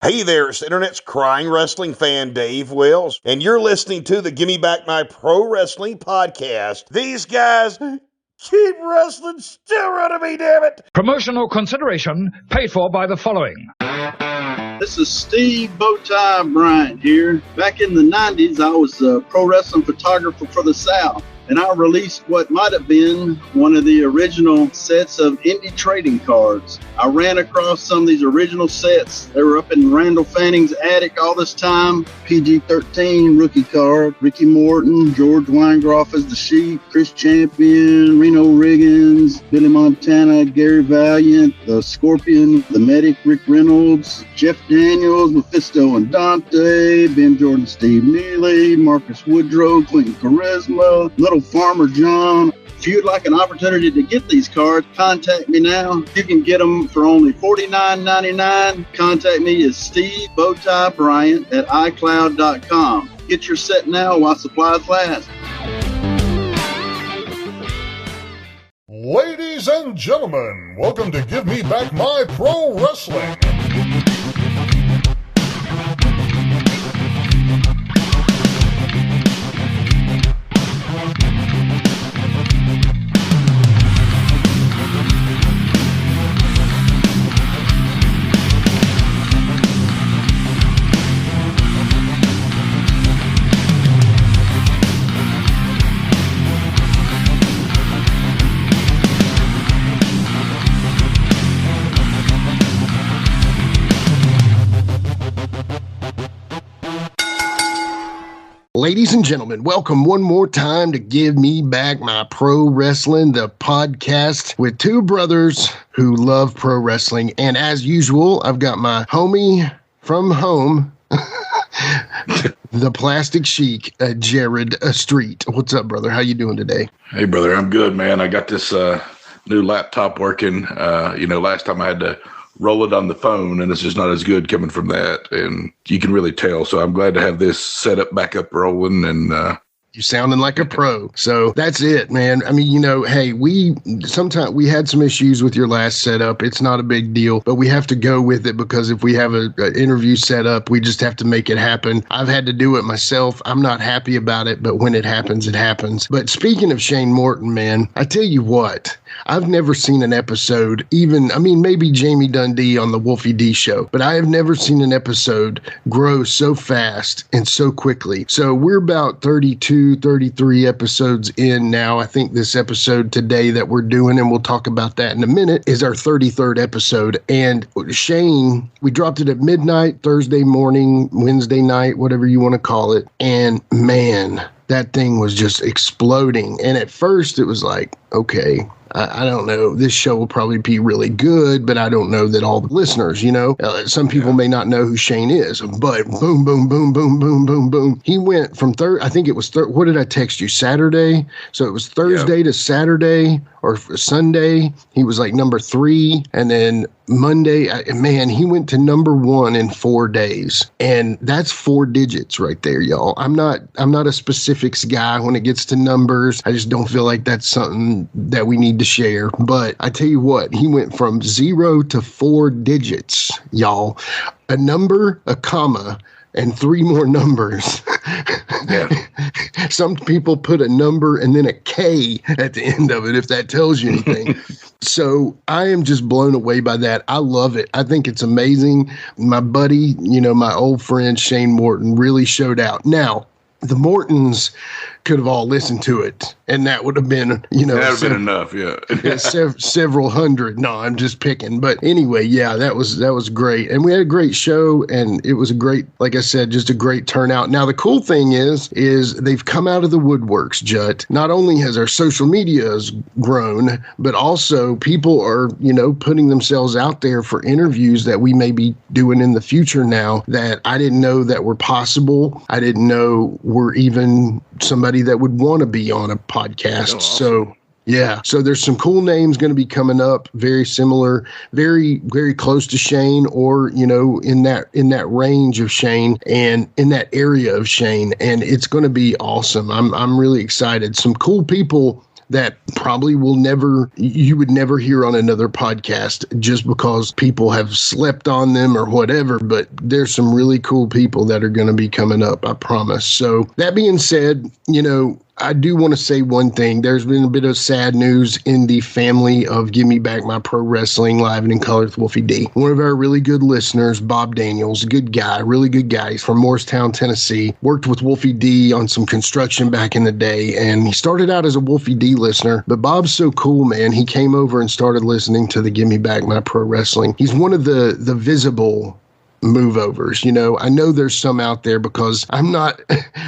Hey there, it's Internet's crying wrestling fan, Dave Wells, and you're listening to the Gimme Back My Pro Wrestling podcast. These guys keep wrestling still running me, damn it! Promotional consideration paid for by the following. This is Steve Bowtie Bryant here. Back in the 90s, I was a pro wrestling photographer for the South, and I released what might have been one of the original sets of indie trading cards. I ran across some of these original sets. They were up in Randall Fanning's attic all this time. PG-13 rookie card, Ricky Morton, George Weingroff as the Sheik, Chris Champion, Reno Riggins, Billy Montana, Gary Valiant, the Scorpion, the Medic, Rick Reynolds, Jeff Daniels, Mephisto and Dante, Ben Jordan, Steve Neely, Marcus Woodrow, Clinton Charisma, Little Farmer John. If you'd like an opportunity to get these cards, contact me now. You can get them for only $49.99. Contact me at Steve Bowtie Bryant at iCloud.com. Get your set now while supplies last. Ladies and gentlemen, welcome to Give Me Back My Pro Wrestling. Ladies and gentlemen, welcome one more time to Give Me Back My Pro Wrestling, the podcast with two brothers who love pro wrestling. And as usual, I've got my homie from home, the Plastic Sheik, Jared Street. What's up, brother? How you doing today? Hey, brother. I'm good, man. I got this new laptop working. Last time I had to roll it on the phone, and it's just not as good coming from that, and you can really tell. So I'm glad to have this set up, back up, rolling, and you sounding like a pro. So that's it, man. I mean, hey, we had some issues with your last setup. It's not a big deal, but we have to go with it because if we have an interview set up, we just have to make it happen. I've had to do it myself. I'm not happy about it, but when it happens, it happens. But speaking of Shane Morton, man, I tell you what, I've never seen an episode, maybe Jamie Dundee on the Wolfie D show, but I have never seen an episode grow so fast and so quickly. So we're about 33 episodes in now. I think this episode today that we're doing, and we'll talk about that in a minute, is our 33rd episode. And Shane, we dropped it at midnight, Thursday morning, Wednesday night, whatever you want to call it. And man, that thing was just exploding. And at first it was like, okay, I don't know. This show will probably be really good, but I don't know that all the listeners, some people may not know who Shane is, but boom, boom, boom, boom, boom, boom, boom. He went from I think it was, what did I text you? Saturday. So it was Thursday to Saturday or Sunday. He was like number 3. And then Monday, he went to number 1 in 4 days. And that's 4 digits right there, y'all. I'm not a specifics guy when it gets to numbers. I just don't feel like that's something that we need to share. But I tell you what, he went from 0 to 4 digits, y'all. A number, a comma, and 3 more numbers. Yeah. Some people put a number and then a K at the end of it, if that tells you anything. So I am just blown away by that. I love it. I think it's amazing. My buddy, my old friend Shane Morton really showed out. Now, the Mortons could have all listened to it, and that would have been, that would have been enough, yeah. Several hundred. No, I'm just picking. But anyway, yeah, that was great. And we had a great show, and it was a great, like I said, just a great turnout. Now, the cool thing is they've come out of the woodworks, Jut. Not only has our social media has grown, but also people are, putting themselves out there for interviews that we may be doing in the future now that I didn't know that were possible. I didn't know were even somebody that would want to be on a podcast. Oh, awesome. So yeah. So there's some cool names going to be coming up, very similar, very, very close to Shane, or, in that range of Shane and in that area of Shane. And it's going to be awesome. I'm really excited. Some cool people that probably you would never hear on another podcast just because people have slept on them or whatever. But there's some really cool people that are going to be coming up, I promise. So that being said, I do want to say one thing. There's been a bit of sad news in the family of Give Me Back My Pro Wrestling Live and in Color with Wolfie D. One of our really good listeners, Bob Daniels, good guy, really good guy. He's from Morristown, Tennessee. Worked with Wolfie D on some construction back in the day, and he started out as a Wolfie D listener. But Bob's so cool, man. He came over and started listening to the Give Me Back My Pro Wrestling. He's one of the visible move overs. I know there's some out there because I'm not,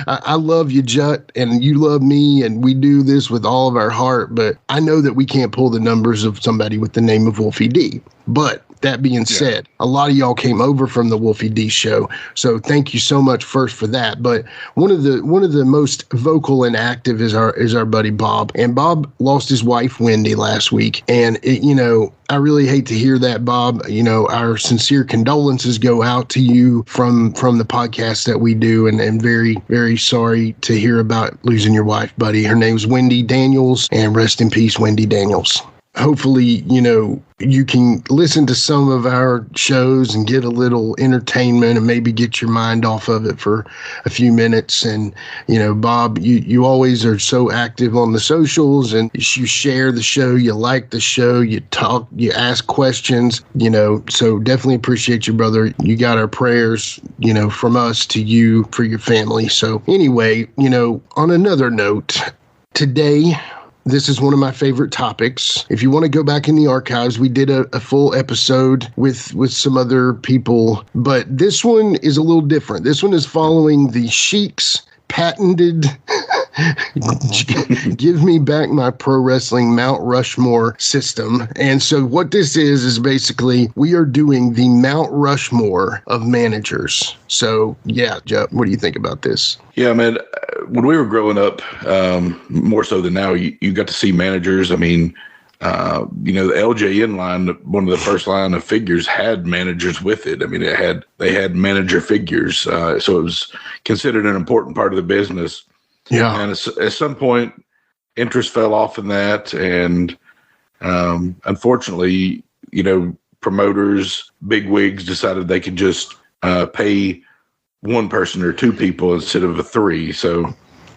I love you, Jut, and you love me, and we do this with all of our heart, but I know that we can't pull the numbers of somebody with the name of Wolfie D. But that being said, a lot of y'all came over from the Wolfie D show, so thank you so much first for that. But one of the most vocal and active is our buddy Bob, and Bob lost his wife Wendy last week, and I really hate to hear that, Bob. Our sincere condolences go out to you from the podcast that we do, and very, very sorry to hear about losing your wife, buddy. Her name's Wendy Daniels, and rest in peace, Wendy Daniels. Hopefully, you can listen to some of our shows and get a little entertainment and maybe get your mind off of it for a few minutes. And, Bob, you always are so active on the socials, and you share the show, you like the show, you talk, you ask questions, so definitely appreciate you, brother. You got our prayers, from us to you for your family. So anyway, on another note, today, this is one of my favorite topics. If you want to go back in the archives, we did a full episode with some other people, but this one is a little different. This one is following the Sheik's patented Give Me Back My Pro Wrestling Mount Rushmore system. And so what this is basically we are doing the Mount Rushmore of managers. So yeah, Jeff, what do you think about this? Yeah, man, when we were growing up, more so than now, you got to see managers. I mean, the LJN line, one of the first line of figures had managers with it. I mean, they had manager figures. So it was considered an important part of the business. Yeah. And at some point, interest fell off in that. And unfortunately, promoters, big wigs decided they could just pay one person or two people instead of a three. So.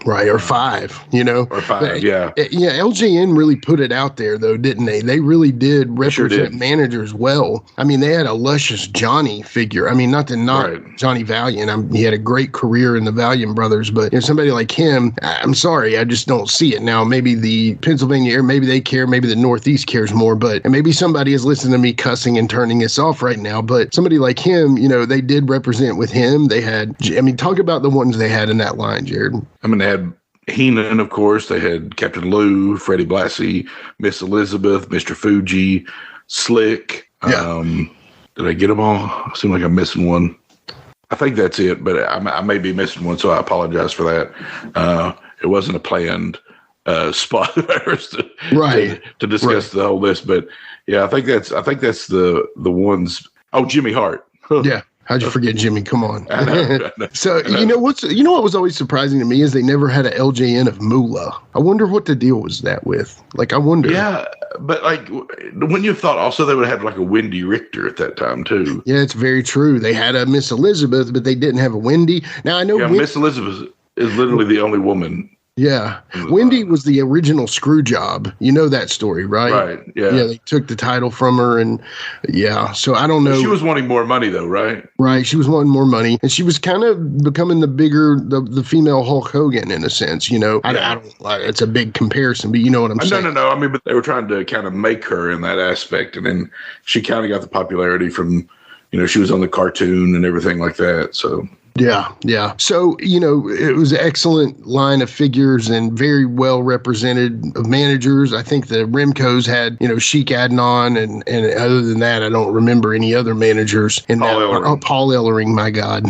Right, or five, Or five, yeah. Yeah, LJN really put it out there, though, didn't they? They really did represent managers well. I mean, they had a luscious Johnny figure. I mean, not to knock Johnny Valiant. He had a great career in the Valiant Brothers, but somebody like him, I'm sorry, I just don't see it. Now, maybe the Pennsylvania area, maybe they care, maybe the Northeast cares more, and maybe somebody is listening to me cussing and turning this off right now, but somebody like him, they did represent with him. They had, talk about the ones they had in that line, Jared. I mean, they had Heenan, of course. They had Captain Lou, Freddie Blassie, Miss Elizabeth, Mr. Fuji, Slick. Yeah. Did I get them all? Seems like I'm missing one. I think that's it, but I may be missing one, so I apologize for that. It wasn't a planned spot to discuss the whole list, but yeah, I think that's the ones. Oh, Jimmy Hart. Yeah. How'd you forget Jimmy? Come on. I know. So, what was always surprising to me is they never had an LJN of Moolah. I wonder what the deal was that with. I wonder. Yeah, but wouldn't you have thought also they would have a Wendy Richter at that time too? Yeah, it's very true. They had a Miss Elizabeth, but they didn't have a Wendy. Now I know. Yeah, Miss Elizabeth is literally the only woman. Yeah. Wendy was the original screw job. You know that story, right? Right. Yeah. Yeah. They took the title from her, and yeah. So I don't know. She was wanting more money though, right? Right. She was wanting more money, and she was kind of becoming the female Hulk Hogan in a sense, Yeah. I don't, it's a big comparison, but you know what I'm saying? No. I mean, but they were trying to kind of make her in that aspect. And then she kind of got the popularity from, she was on the cartoon and everything like that. So. Yeah. So, it was an excellent line of figures and very well represented of managers. I think the Remcos had, Sheik Adnan, and other than that, I don't remember any other managers. Paul Ellering, my God.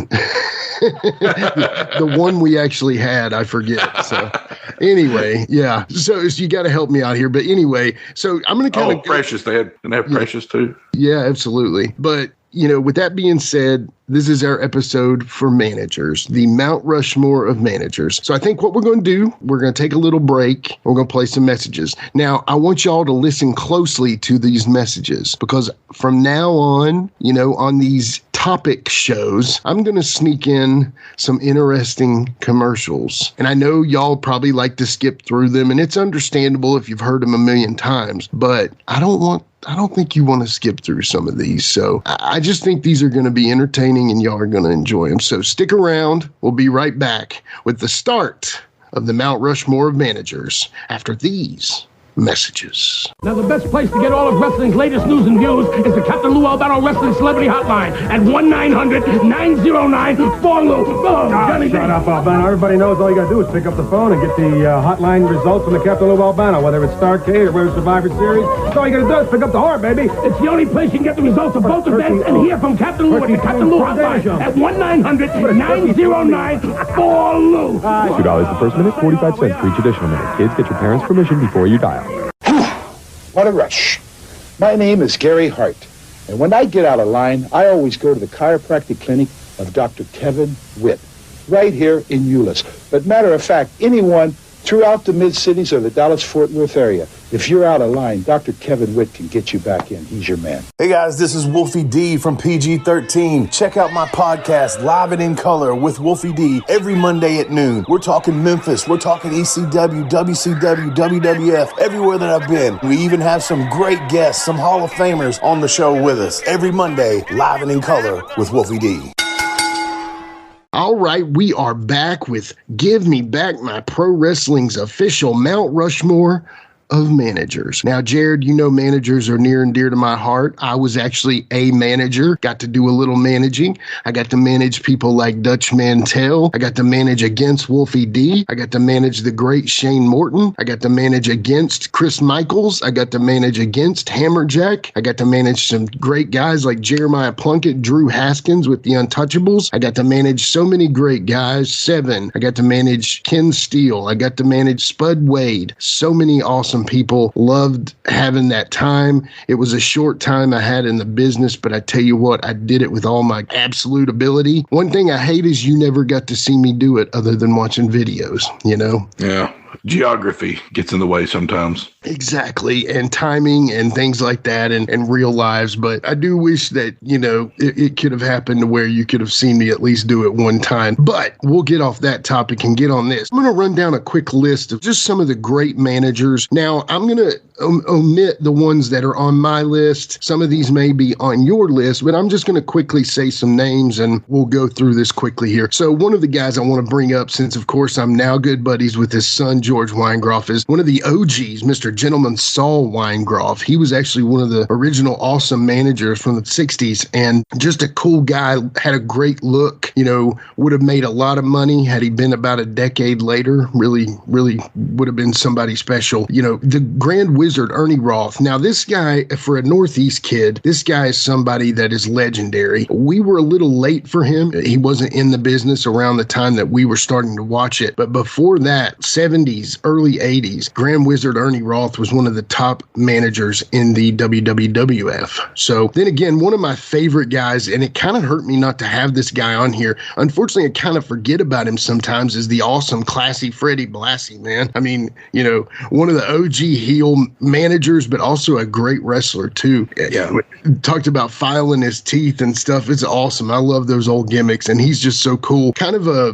the one we actually had, I forget. So anyway, yeah. So you got to help me out here. But anyway, so I'm going to kind of Precious. Didn't they have Precious too? Yeah, absolutely. But with that being said, this is our episode for managers, the Mount Rushmore of managers. So I think what we're going to do, we're going to take a little break. We're going to play some messages. Now, I want y'all to listen closely to these messages because from now on, on these topic shows, I'm going to sneak in some interesting commercials. And I know y'all probably like to skip through them, and it's understandable if you've heard them a million times, but I don't think you want to skip through some of these. So I just think these are going to be entertaining and y'all are going to enjoy them. So stick around. We'll be right back with the start of the Mount Rushmore of managers after these messages. Now, the best place to get all of wrestling's latest news and views is the Captain Lou Albano Wrestling Celebrity Hotline at 1-900-909-4LOU. Johnny, shut up, Albano. Everybody knows all you got to do is pick up the phone and get the hotline results from the Captain Lou Albano, whether it's Starrcade or whether it's Survivor Series. That's all you got to do is pick up the horn, baby. It's the only place you can get the results of both events and hear from Captain Lou at the Captain Lou Hotline at 1-900-909-4LOU. $2 the first minute, 45 cents for each additional minute. Kids, get your parents' permission before you dial. What a rush. My name is Gary Hart, and when I get out of line, I always go to the chiropractic clinic of Dr. Kevin Witt, right here in Euless. But matter of fact, anyone throughout the mid-cities or the Dallas-Fort Worth area, if you're out of line, Dr. Kevin Witt can get you back in. He's your man. Hey guys, this is Wolfie D from PG-13. Check out my podcast, Live and in Color with Wolfie D, every Monday at noon. We're talking Memphis, we're talking ECW, WCW, WWF, everywhere that I've been. We even have some great guests, some Hall of Famers on the show with us. Every Monday, Live and in Color with Wolfie D. All right, we are back with Give Me Back My Pro Wrestling's official Mount Rushmore of managers. Now, Jared, managers are near and dear to my heart. I was actually a manager, got to do a little managing. I got to manage people like Dutch Mantell. I got to manage against Wolfie D. I got to manage the great Shane Morton. I got to manage against Chris Michaels. I got to manage against Hammerjack. I got to manage some great guys like Jeremiah Plunkett, Drew Haskins with the Untouchables. I got to manage so many great guys. Seven. I got to manage Ken Steele. I got to manage Spud Wade. So many awesome people. Loved having that time. It was a short time I had in the business, but I tell you what, I did it with all my absolute ability. One thing I hate is you never got to see me do it other than watching videos, Yeah. Geography gets in the way sometimes. Exactly. And timing and things like that and real lives. But I do wish that, it could have happened to where you could have seen me at least do it one time. But we'll get off that topic and get on this. I'm going to run down a quick list of just some of the great managers. Now, I'm going to omit the ones that are on my list. Some of these may be on your list, but I'm just going to quickly say some names and we'll go through this quickly here. So one of the guys I want to bring up, since of course I'm now good buddies with his son, George Weingroff, is one of the OGs, Mr. Gentleman Saul Weingroff. He was actually one of the original awesome managers from the 60s and just a cool guy, had a great look, would have made a lot of money had he been about a decade later. Really would have been somebody special. The Grand Wizard Ernie Roth. Now, this guy, for a Northeast kid, this guy is somebody that is legendary. We were a little late for him. He wasn't in the business around the time that we were starting to watch it. But before that, 70s, early 80s, Grand Wizard Ernie Roth was one of the top managers in the WWF. So then again, one of my favorite guys, and it kind of hurt me not to have this guy on here. Unfortunately, I kind of forget about him sometimes, is the awesome, classy Freddie Blassie, man. I mean, one of the OG heel managers, but also a great wrestler too. Yeah. Talked about filing his teeth and stuff. It's awesome. I love those old gimmicks, and he's just so cool. Kind of a,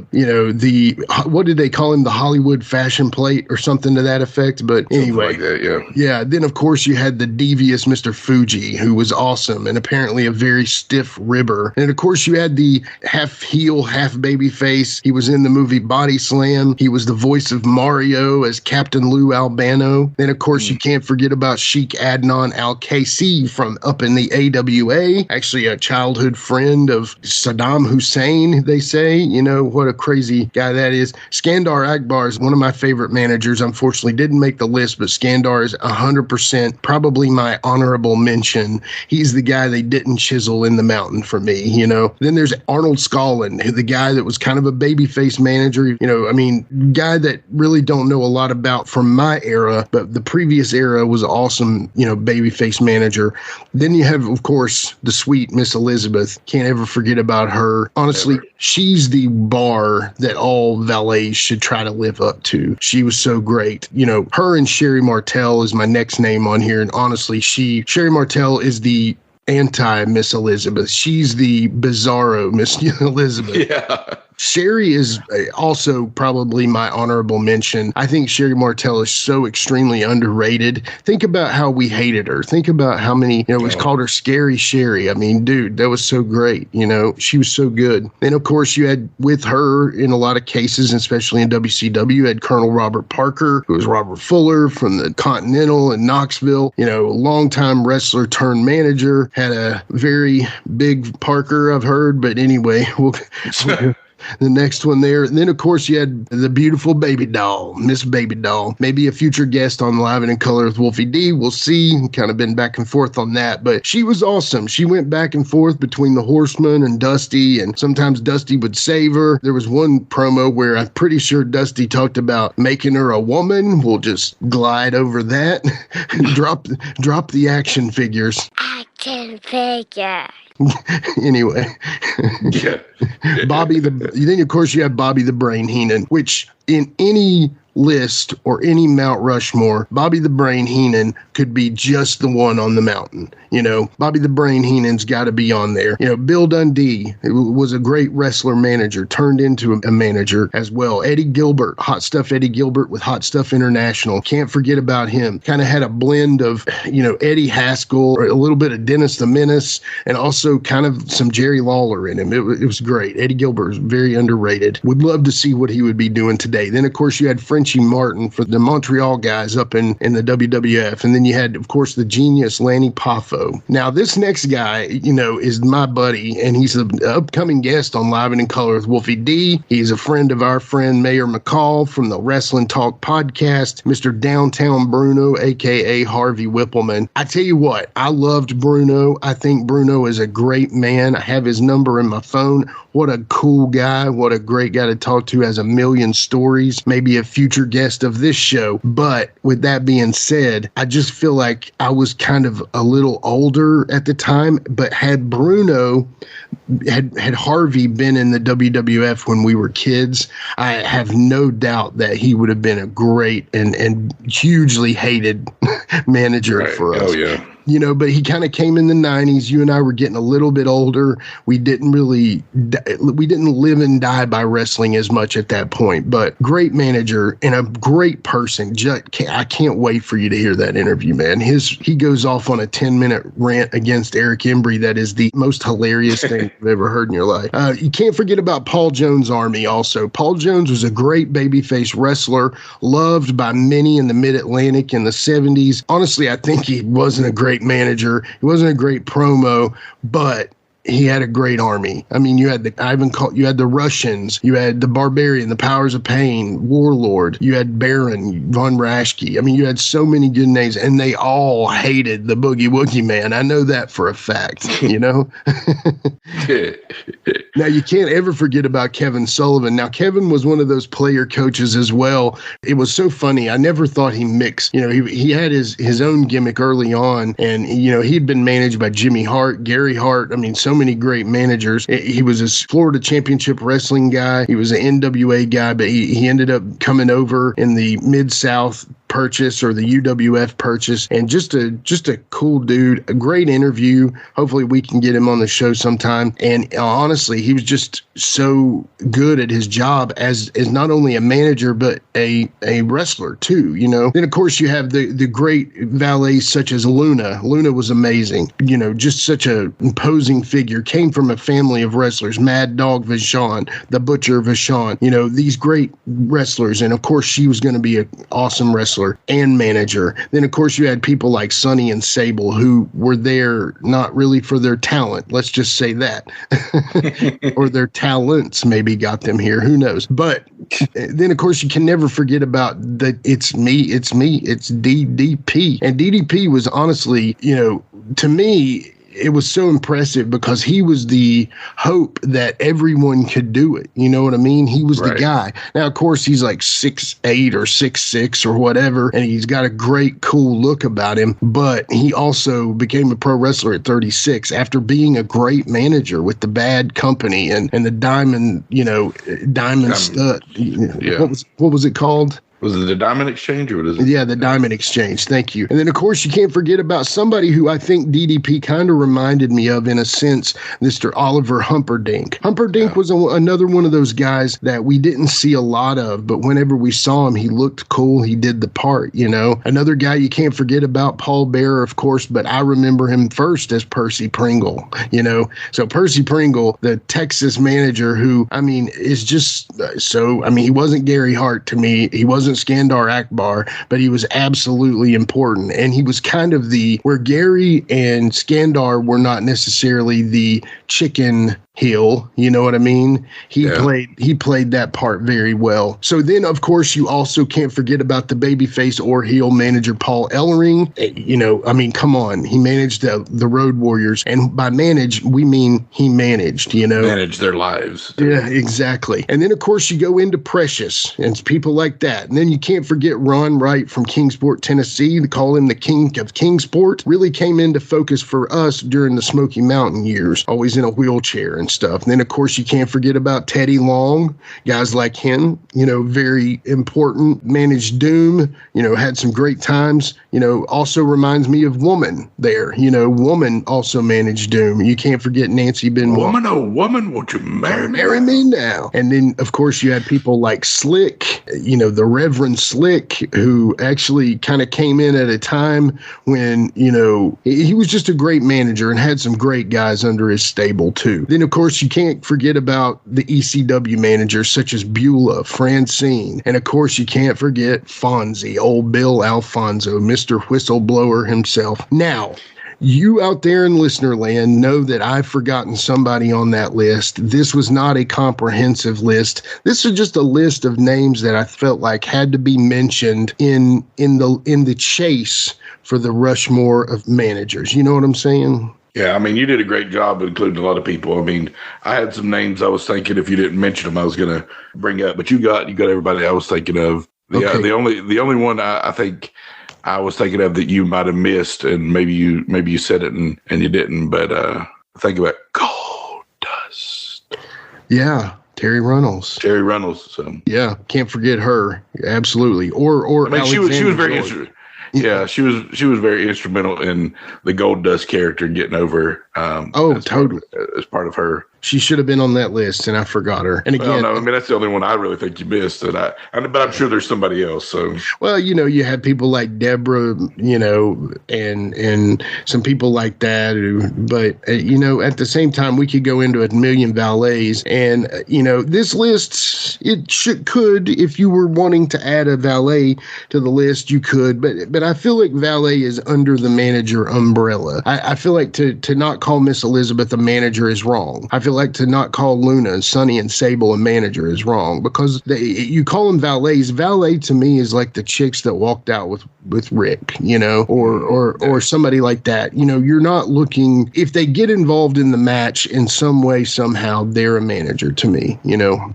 what did they call him? The Hollywood fashion plate or something to that effect. But anyway, something like that, yeah. Yeah. Then of course you had the devious Mr. Fuji, who was awesome and apparently a very stiff ribber. And of course you had the half heel, half baby face. He was in the movie Body Slam. He was the voice of Mario as Captain Lou Albano. Then of course you can't forget about Sheik Adnan Al-KC from up in the AWA, actually a childhood friend of Saddam Hussein, they say. What a crazy guy that is. Skandar Akbar is one of my favorite favorite managers. Unfortunately, didn't make the list, but Skandar is 100% probably my honorable mention. He's the guy they didn't chisel in the mountain for me, you know. Then there's Arnold Scollin, the guy that was kind of a babyface manager, you know, I mean, guy that really don't know a lot about from my era, but the previous era was awesome, you know, babyface manager. Then you have, of course, the sweet Miss Elizabeth. Can't ever forget about her. Honestly, she's the bar that all valets should try to live up to. She was so great. You know, her and Sherry Martel is my next name on here. And honestly, Sherry Martel is the anti-Miss Elizabeth. She's the bizarro Miss Elizabeth. Yeah. Sherry is also probably my honorable mention. I think Sherry Martel is so extremely underrated. Think about how we hated her. Think about how many, you know, we called her Scary Sherry. I mean, dude, that was so great. You know, she was so good. And of course, you had with her in a lot of cases, especially in WCW, you had Colonel Robert Parker, who was Robert Fuller from the Continental in Knoxville, you know, longtime wrestler turned manager, had a very big Parker, I've heard. But anyway, we'll the next one there. And then, of course, you had the beautiful Baby Doll, Miss Baby Doll. Maybe a future guest on Live and in Color with Wolfie D. We'll see. Kind of been back and forth on that. But she was awesome. She went back and forth between the Horseman and Dusty, and sometimes Dusty would save her. There was one promo where I'm pretty sure Dusty talked about making her a woman. We'll just glide over that. drop the action figures. Action figure. Anyway, Bobby then of course you have Bobby the Brain Heenan, which in any list or any Mount Rushmore, Bobby the Brain Heenan could be just the one on the mountain. You know, Bobby the Brain Heenan's got to be on there. You know, Bill Dundee was a great wrestler manager, turned into a manager as well. Eddie Gilbert, Hot Stuff Eddie Gilbert with Hot Stuff International. Can't forget about him. Kind of had a blend of, you know, Eddie Haskell, a little bit of Dennis the Menace, and also kind of some Jerry Lawler in him. It was great. Eddie Gilbert was very underrated. Would love to see what he would be doing today. Then, of course, you had Frenchie Martin for the Montreal guys up in the WWF. And then you had, of course, the genius Lanny Poffo. Now, this next guy, you know, is my buddy, and he's an upcoming guest on Live and in Color with Wolfie D. He's a friend of our friend Mayor McCall from the Wrestling Talk podcast, Mr. Downtown Bruno, a.k.a. Harvey Whippleman. I tell you what, I loved Bruno. I think Bruno is a great man. I have his number in my phone. What a cool guy. What a great guy to talk to. Has a million stories. Maybe a future guest of this show. But with that being said, I just feel like I was kind of a little older at the time. But had Bruno, had Harvey been in the WWF when we were kids, I have no doubt that he would have been a great and hugely hated manager for us. Oh, yeah. You know, but he kind of came in the 90s. You and I were getting a little bit older. We didn't live and die by wrestling as much at that point. But great manager and a great person. I can't wait for you to hear that interview, man. He goes off on a 10-minute rant against Eric Embry. That is the most hilarious thing you've ever heard in your life. You can't forget about Paul Jones' Army also. Paul Jones was a great babyface wrestler, loved by many in the Mid-Atlantic in the 70s. Honestly, I think he wasn't a great manager. He wasn't a great promo, but he had a great army. I mean, you had you had the Russians, you had the Barbarian, the Powers of Pain, Warlord, you had Baron, Von Raschke. I mean, you had so many good names, and they all hated the Boogie Woogie Man. I know that for a fact, you know? Now, you can't ever forget about Kevin Sullivan. Now, Kevin was one of those player coaches as well. It was so funny. I never thought he mixed. You know, he had his own gimmick early on, and, you know, he'd been managed by Jimmy Hart, Gary Hart. I mean, so many great managers. He was a Florida Championship Wrestling guy. He was an NWA guy, but he ended up coming over in the Mid-South purchase or the UWF purchase, and just a cool dude, a great interview. Hopefully we can get him on the show sometime. And honestly, he was just so good at his job as not only a manager, but a wrestler too, you know. Then of course you have the great valets such as Luna. Luna was amazing, you know, just such a imposing figure, came from a family of wrestlers, Mad Dog Vachon, the Butcher Vachon, you know, these great wrestlers. And of course she was going to be an awesome wrestler wrestler and manager. Then, of course, you had people like Sonny and Sable who were there not really for their talent. Let's just say that. Or their talents maybe got them here. Who knows? But then, of course, you can never forget about the it's DDP. And DDP was honestly, to me, it was so impressive because he was the hope that everyone could do it. You know what I mean? He was the guy. Now, of course, he's like 6'8" or 6'6" or whatever, and he's got a great, cool look about him. But he also became a pro wrestler at 36 after being a great manager with the Bad Company and the Diamond, Diamond Stud. Yeah. What was it called? Was it the Diamond Exchange or what is it? Yeah, the Diamond Exchange. Thank you. And then, of course, you can't forget about somebody who I think DDP kind of reminded me of in a sense, Mr. Oliver Humperdinck. Humperdinck was another one of those guys that we didn't see a lot of, but whenever we saw him, he looked cool. He did the part, Another guy you can't forget about, Paul Bearer, of course, but I remember him first as Percy Pringle, So Percy Pringle, the Texas manager who, is just he wasn't Gary Hart to me. He wasn't Skandar Akbar, but he was absolutely important. And he was kind of where Gary and Skandar were not necessarily the chicken heel, you know what I mean? He played that part very well. So then, of course, you also can't forget about the babyface or heel manager Paul Ellering. Come on, he managed the Road Warriors, and by manage we mean he managed, managed their lives. Yeah, exactly. And then, of course, you go into Precious and people like that, and then you can't forget Ron Wright from Kingsport, Tennessee. They call him the King of Kingsport. Really came into focus for us during the Smoky Mountain years, always in a wheelchair and stuff. And then, of course, you can't forget about Teddy Long, guys like him, very important, managed Doom, had some great times, also reminds me of Woman there, Woman also managed Doom. You can't forget Nancy Benoit. Woman, oh woman, won't you marry me? Marry me now. And then, of course, you had people like Slick, the Reverend Slick, who actually kind of came in at a time when, he was just a great manager and had some great guys under his stable too. Then, of course, you can't forget about the ECW managers such as Beulah, Francine, and of course, you can't forget Fonzie, old Bill Alfonso, Mr. Whistleblower himself. Now, you out there in listener land know that I've forgotten somebody on that list. This was not a comprehensive list. This is just a list of names that I felt like had to be mentioned in the chase for the Rushmore of managers. You know what I'm saying? Yeah, you did a great job including a lot of people. I had some names I was thinking if you didn't mention them, I was going to bring up, but you got everybody I was thinking of. The only one I think I was thinking of that you might have missed, and maybe you said it and you didn't, but think about Gold Dust. Yeah. Terry Runnels. So yeah, can't forget her. Absolutely. Or she was very interesting. Yeah, she was very instrumental in the Gold Dust character getting over. Totally. As part of her. She should have been on that list, and I forgot her. And again, that's the only one I really think you missed. But I'm sure there's somebody else. So you had people like Deborah, and some people like that. But at the same time, we could go into a million valets, and this list could, if you were wanting to add a valet to the list, you could. But I feel like valet is under the manager umbrella. I feel like to not call Miss Elizabeth a manager is wrong. I feel like to not call Luna, Sonny, and Sable a manager is wrong because you call them valets. Valet to me is like the chicks that walked out with Rick, or somebody like that. You're not looking, if they get involved in the match in some way, somehow, they're a manager to me,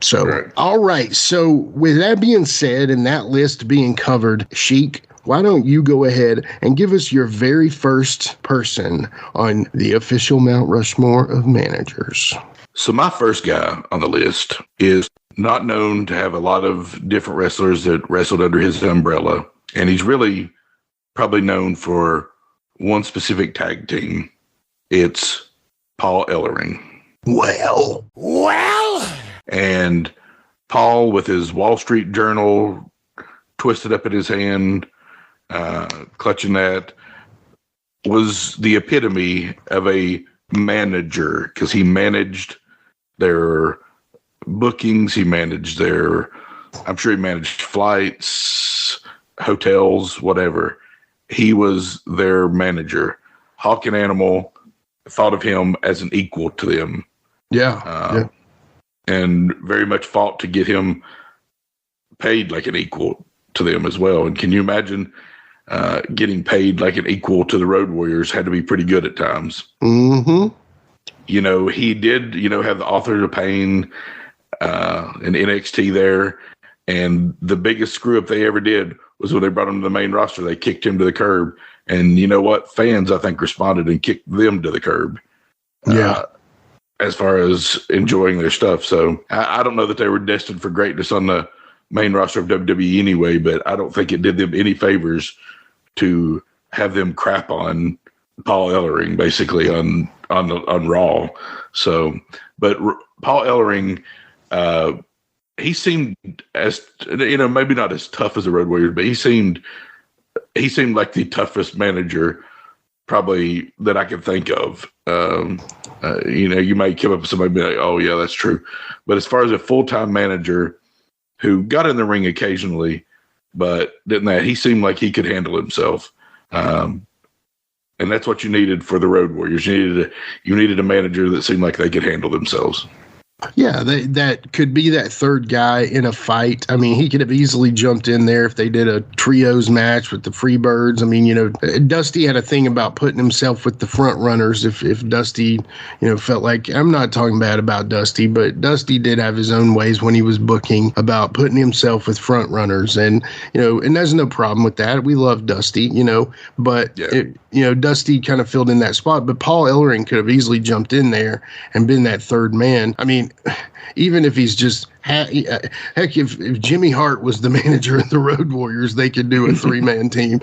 So, right. All right. So with that being said, and that list being covered, Sheik, why don't you go ahead and give us your very first person on the official Mount Rushmore of managers? So my first guy on the list is not known to have a lot of different wrestlers that wrestled under his umbrella. And he's really probably known for one specific tag team. It's Paul Ellering. Well. And Paul, with his Wall Street Journal twisted up in his hand, clutching that, was the epitome of a manager because he managed their bookings. He managed I'm sure he managed flights. hotels, whatever. He was their manager. Hawk and Animal thought of him as an equal to them. Yeah. And very much fought to get him paid like an equal to them as well. And can you imagine getting paid like an equal to the Road Warriors? Had to be pretty good at times. Mm-hmm. He did, have the Author of Pain in NXT there. And the biggest screw up they ever did was when they brought him to the main roster. They kicked him to the curb. And you know what? Fans, I think, responded and kicked them to the curb. Yeah. As far as enjoying their stuff. So I don't know that they were destined for greatness on the main roster of WWE anyway, but I don't think it did them any favors to have them crap on Paul Ellering basically on Raw. So, but Paul Ellering, he seemed as, maybe not as tough as the Road Warriors, but he seemed like the toughest manager probably that I can think of. You might come up with somebody and be like, oh yeah, that's true. But as far as a full-time manager who got in the ring occasionally, but he seemed like he could handle himself. And that's what you needed for the Road Warriors. You needed a manager that seemed like they could handle themselves. Yeah, that could be that third guy in a fight. I mean, he could have easily jumped in there if they did a trios match with the Freebirds. I mean, Dusty had a thing about putting himself with the front runners. If Dusty, felt like, I'm not talking bad about Dusty, but Dusty did have his own ways when he was booking about putting himself with front runners. And, and there's no problem with that. We love Dusty, but, Dusty kind of filled in that spot. But Paul Ellering could have easily jumped in there and been that third man. I mean, even if he's just heck, if Jimmy Hart was the manager of the Road Warriors, they could do a 3-man team,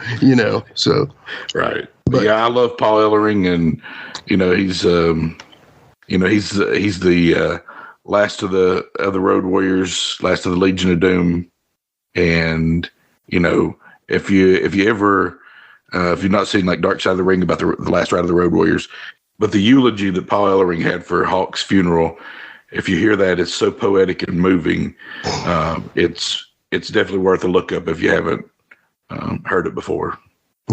So right, but yeah, I love Paul Ellering, and he's the last of the Road Warriors, last of the Legion of Doom, and if you've not seen like Dark Side of the Ring about the last ride of the Road Warriors, but the eulogy that Paul Ellering had for Hawk's funeral. If you hear that, it's so poetic and moving. It's definitely worth a look up if you haven't heard it before.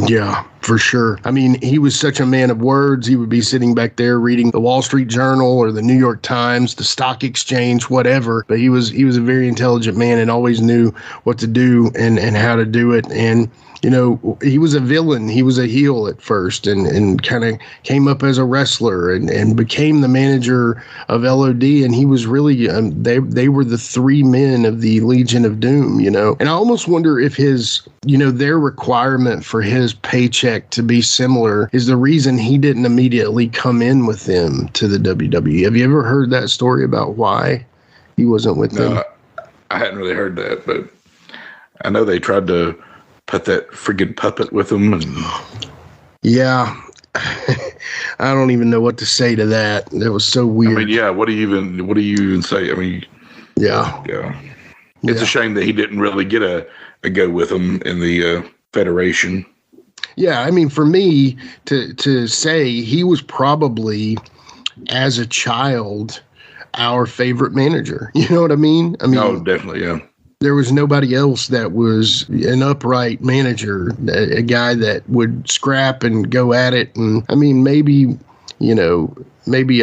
Yeah, for sure. I mean, he was such a man of words. He would be sitting back there reading the Wall Street Journal or the New York Times, the Stock Exchange, whatever. But he was a very intelligent man and always knew what to do and how to do it. And he was a villain. He was a heel at first and kind of came up as a wrestler and became the manager of LOD. And he was really, they were the 3 men of the Legion of Doom, And I almost wonder if his, their requirement for his paycheck to be similar is the reason he didn't immediately come in with them to the WWE. Have you ever heard that story about why he wasn't with them? I hadn't really heard that, but I know they tried to put that friggin' puppet with him. And yeah. I don't even know what to say to that. That was so weird. I mean, yeah, what do you even say? I mean, yeah. It's a shame that he didn't really get a go with him in the Federation. Yeah, I mean, for me to say he was probably, as a child, our favorite manager. You know what I mean? Oh, definitely, yeah. There was nobody else that was an upright manager, a guy that would scrap and go at it. And I mean, maybe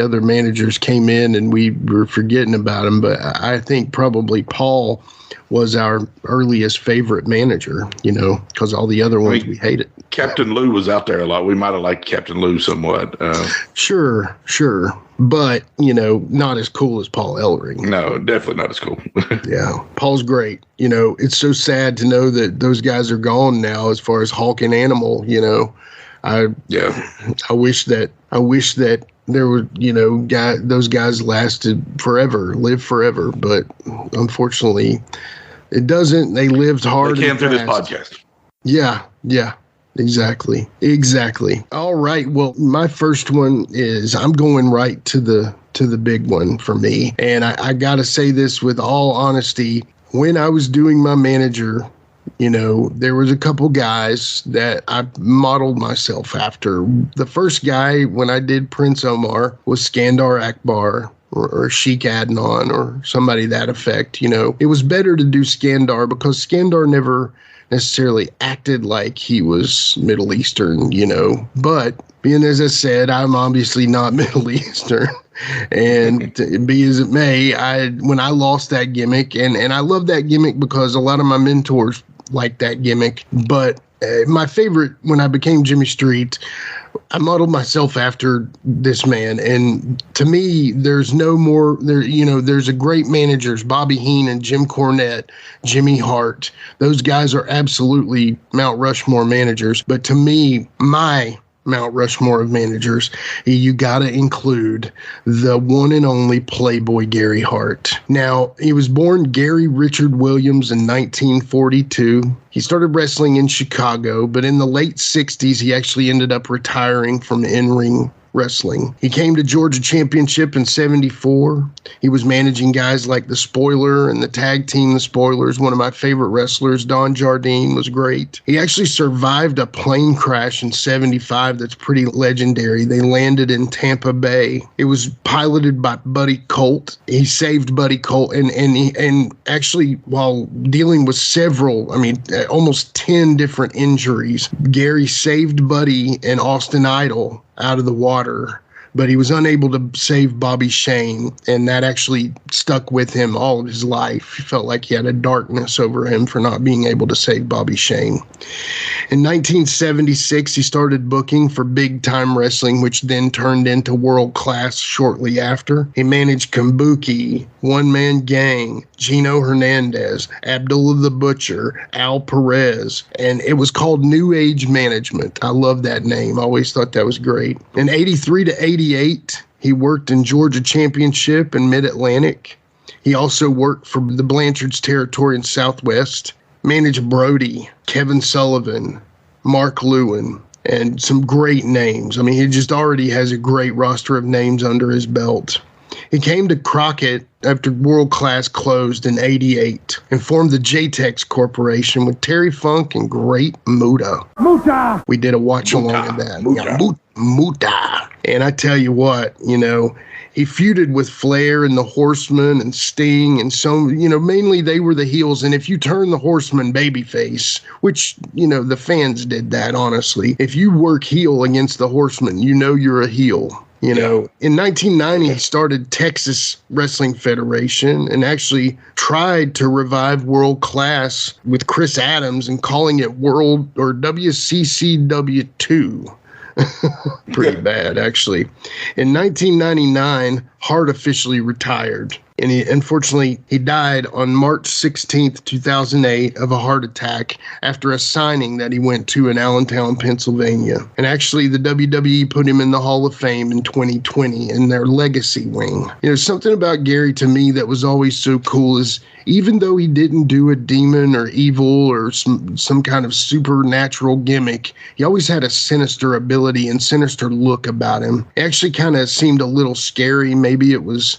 other managers came in and we were forgetting about him, but I think probably Paul was our earliest favorite manager, because all the other ones we hated. Captain Lou was out there a lot. We might have liked Captain Lou somewhat. Sure. But, not as cool as Paul Ellering. No, definitely not as cool. Yeah. Paul's great. It's so sad to know that those guys are gone now as far as Hawk and Animal, I wish that there were, those guys lasted forever, lived forever. But unfortunately, it doesn't. They lived hard. They came through this podcast. Yeah. Exactly. All right. Well, my first one is I'm going right to the big one for me. And I got to say this with all honesty. When I was doing my manager, there was a couple guys that I modeled myself after. The first guy when I did Prince Omar was Skandar Akbar. or Sheik Adnan or somebody that effect. It was better to do Skandar because Skandar never necessarily acted like he was Middle Eastern, but being as I said, I'm obviously not Middle Eastern. And be as it may, when I lost that gimmick, and I love that gimmick because a lot of my mentors like that gimmick, but my favorite when I became Jimmy Street, I modeled myself after this man. And to me, there's no more there. There's a great managers, Bobby Heenan, Jim Cornette, Jimmy Hart. Those guys are absolutely Mount Rushmore managers. But to me, my Mount Rushmore of managers, you got to include the one and only Playboy Gary Hart. Now, he was born Gary Richard Williams in 1942. He started wrestling in Chicago, but in the late 60s, he actually ended up retiring from in-ring wrestling. He came to Georgia Championship in 74. He was managing guys like The Spoiler and the tag team The Spoilers. One of my favorite wrestlers, Don Jardine, was great. He actually survived a plane crash in 75 that's pretty legendary. They landed in Tampa Bay. It was piloted by Buddy Colt. He saved Buddy Colt and actually while dealing with almost 10 different injuries, Gary saved Buddy and Austin Idol out of the water, but he was unable to save Bobby Shane, and that actually stuck with him all of his life. He felt like he had a darkness over him for not being able to save Bobby Shane. In 1976, he started booking for Big Time Wrestling, which then turned into World Class shortly after. He managed Kabuki, One Man Gang, Gino Hernandez, Abdullah the Butcher, Al Perez, and it was called New Age Management. I love that name. I always thought that was great. In 83 to 88, he worked in Georgia Championship and Mid-Atlantic. He also worked for the Blanchard's Territory in Southwest, managed Brody, Kevin Sullivan, Mark Lewin, and some great names. He just already has a great roster of names under his belt. He came to Crockett after World Class closed in 88 and formed the JTEX Corporation with Terry Funk and Great Muta. Muta! We did a watch-along of that. Muta. And I tell you what, he feuded with Flair and the Horsemen and Sting and mainly they were the heels. And if you turn the Horseman babyface, which, the fans did that, honestly. If you work heel against the Horsemen, you're a heel. In 1990, he started Texas Wrestling Federation and actually tried to revive World Class with Chris Adams and calling it World or WCCW2. Pretty bad, actually. In 1999, Hart officially retired. And unfortunately, he died on March 16th, 2008 of a heart attack after a signing that he went to in Allentown, Pennsylvania. And actually, the WWE put him in the Hall of Fame in 2020 in their legacy wing. Something about Gary to me that was always so cool is even though he didn't do a demon or evil or some kind of supernatural gimmick, he always had a sinister ability and sinister look about him. It actually kind of seemed a little scary. Maybe it was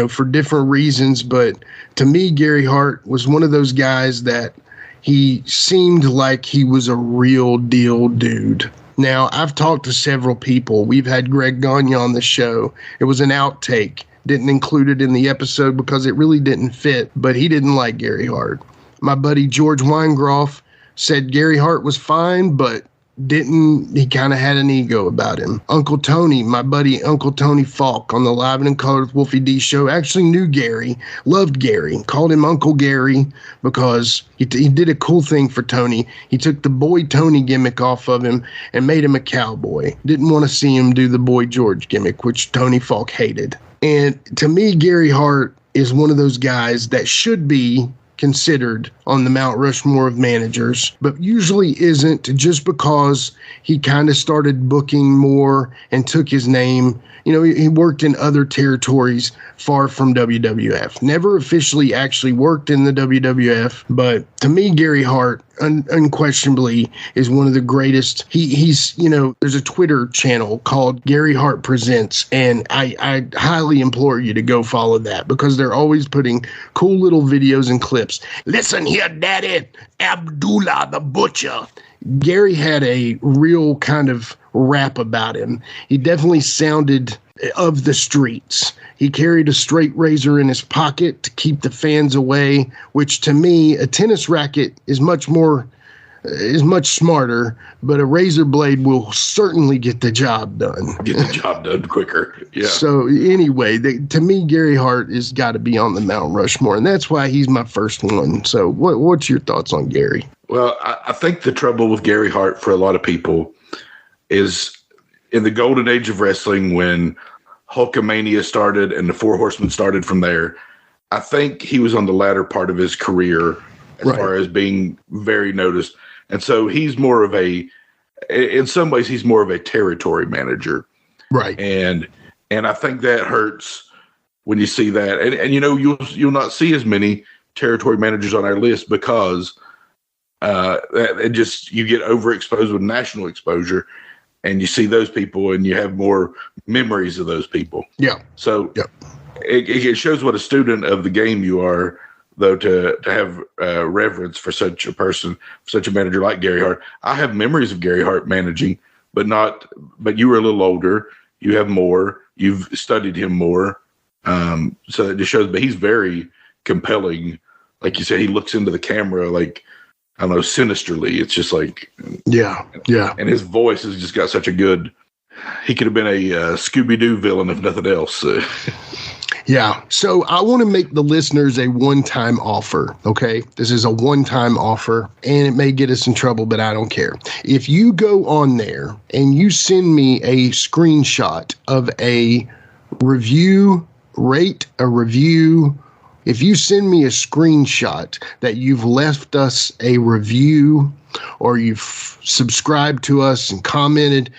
for different reasons. But to me, Gary Hart was one of those guys that he seemed like he was a real deal dude. Now, I've talked to several people. We've had Greg Gagne on the show. It was an outtake. Didn't include it in the episode because it really didn't fit, but he didn't like Gary Hart. My buddy George Weingroff said Gary Hart was fine, but he kind of had an ego about him. Uncle Tony, my buddy Uncle Tony Falk on the Live and in Color with Wolfie D show, actually knew Gary, loved Gary, called him Uncle Gary because he did a cool thing for Tony. He took the Boy Tony gimmick off of him and made him a cowboy. Didn't want to see him do the Boy George gimmick, which Tony Falk hated. And to me, Gary Hart is one of those guys that should be considered on the Mount Rushmore of managers, but usually isn't, just because he kind of started booking more and took his name. He worked in other territories far from WWF. Never officially actually worked in the WWF, but to me, Gary Hart unquestionably is one of the greatest. He's there's a Twitter channel called Gary Hart Presents, and I highly implore you to go follow that because they're always putting cool little videos and clips. Listen here, Daddy, Abdullah the Butcher. Gary had a real kind of rap about him. He definitely sounded of the streets. He carried a straight razor in his pocket to keep the fans away, which to me, a tennis racket is much smarter, but a razor blade will certainly get the job done. Get the job done quicker. Yeah. So anyway, to me, Gary Hart has got to be on the Mount Rushmore, and that's why he's my first one. So what's your thoughts on Gary? Well, I think the trouble with Gary Hart for a lot of people is in the golden age of wrestling when Hulkamania started and the Four Horsemen started from there. I think he was on the latter part of his career as far as being very noticed. And so he's more of in some ways, he's more of a territory manager. Right. And I think that hurts when you see that. And you know, you'll not see as many territory managers on our list because you get overexposed with national exposure. And you see those people and you have more memories of those people. Yeah. So it shows what a student of the game you are, though, to have reverence for such a person, such a manager like Gary Hart. I have memories of Gary Hart managing, but you were a little older. You have more. You've studied him more. So it just shows, but he's very compelling. Like you said, he looks into the camera like, I don't know, sinisterly. It's just like, yeah. And his voice has just got such a good. He could have been a Scooby-Doo villain if nothing else. Yeah. So I want to make the listeners a one-time offer. Okay, this is a one-time offer, and it may get us in trouble, but I don't care. If you go on there and you send me a screenshot of a review, rate a review. If you send me a screenshot that you've left us a review or you've subscribed to us and commented,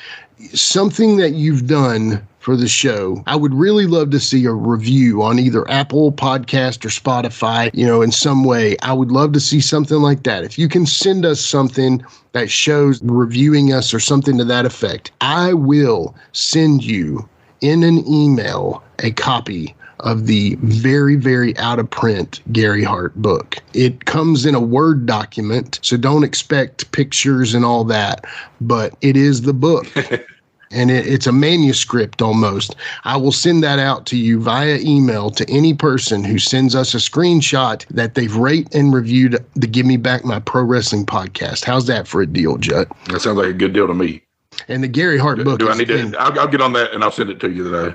something that you've done for the show, I would really love to see a review on either Apple Podcast or Spotify, in some way. I would love to see something like that. If you can send us something that shows reviewing us or something to that effect, I will send you in an email a copy of the very, very out of print Gary Hart book. It comes in a Word document, so don't expect pictures and all that, but it is the book. And it's a manuscript almost. I will send that out to you via email to any person who sends us a screenshot that they've rated and reviewed the Give Me Back My Pro Wrestling podcast. How's that for a deal, Judd? That sounds like a good deal to me. And the Gary Hart book. Do I need to? I'll get on that and I'll send it to you today.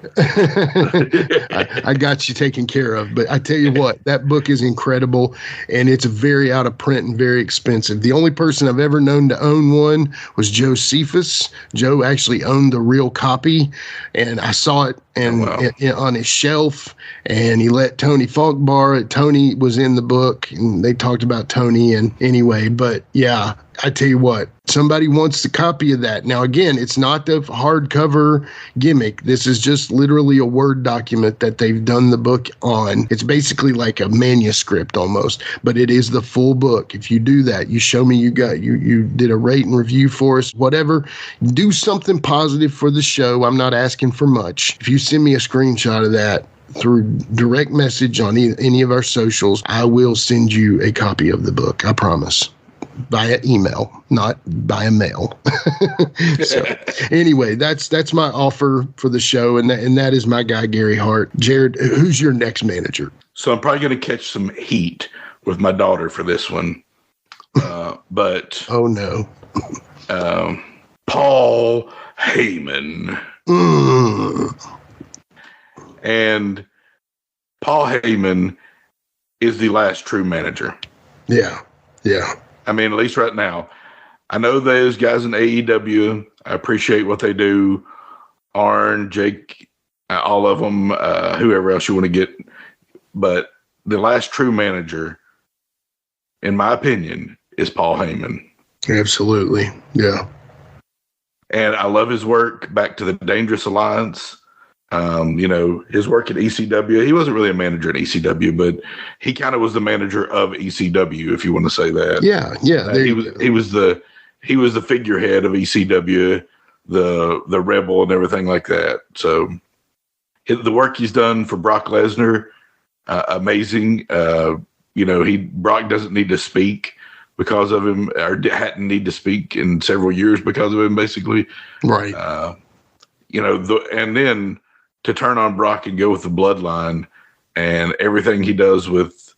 I got you taken care of. But I tell you what, that book is incredible, and it's very out of print and very expensive. The only person I've ever known to own one was Joe Cephas. Joe actually owned the real copy, and I saw it on his shelf, and he let Tony Falk borrow it. Tony was in the book, and they talked about Tony. And anyway, but yeah, I tell you what, somebody wants a copy of that. Now, again, it's not the hardcover gimmick. This is just literally a Word document that they've done the book on. It's basically like a manuscript almost, but it is the full book. If you do that, you show me you did a rate and review for us, whatever, do something positive for the show. I'm not asking for much. If you send me a screenshot of that through direct message on any of our socials, I will send you a copy of the book. I promise. Via email, not via mail. So anyway, that's my offer for the show, and that is my guy, Gary Hart. Jared, who's your next manager? So I'm probably going to catch some heat with my daughter for this one. But oh no. Paul Heyman. And Paul Heyman is the last true manager. Yeah. I mean, at least right now. I know those guys in AEW. I appreciate what they do. Arn, Jake, all of them, whoever else you want to get. But the last true manager, in my opinion, is Paul Heyman. Absolutely. Yeah. And I love his work back to the Dangerous Alliance. His work at ECW. He wasn't really a manager at ECW, but he kind of was the manager of ECW, if you want to say that. Yeah. He was the figurehead of ECW, the rebel, and everything like that. So the work he's done for Brock Lesnar, amazing. Brock doesn't need to speak because of him, or hadn't need to speak in several years because of him, basically. Right. And then to turn on Brock and go with the bloodline and everything he does with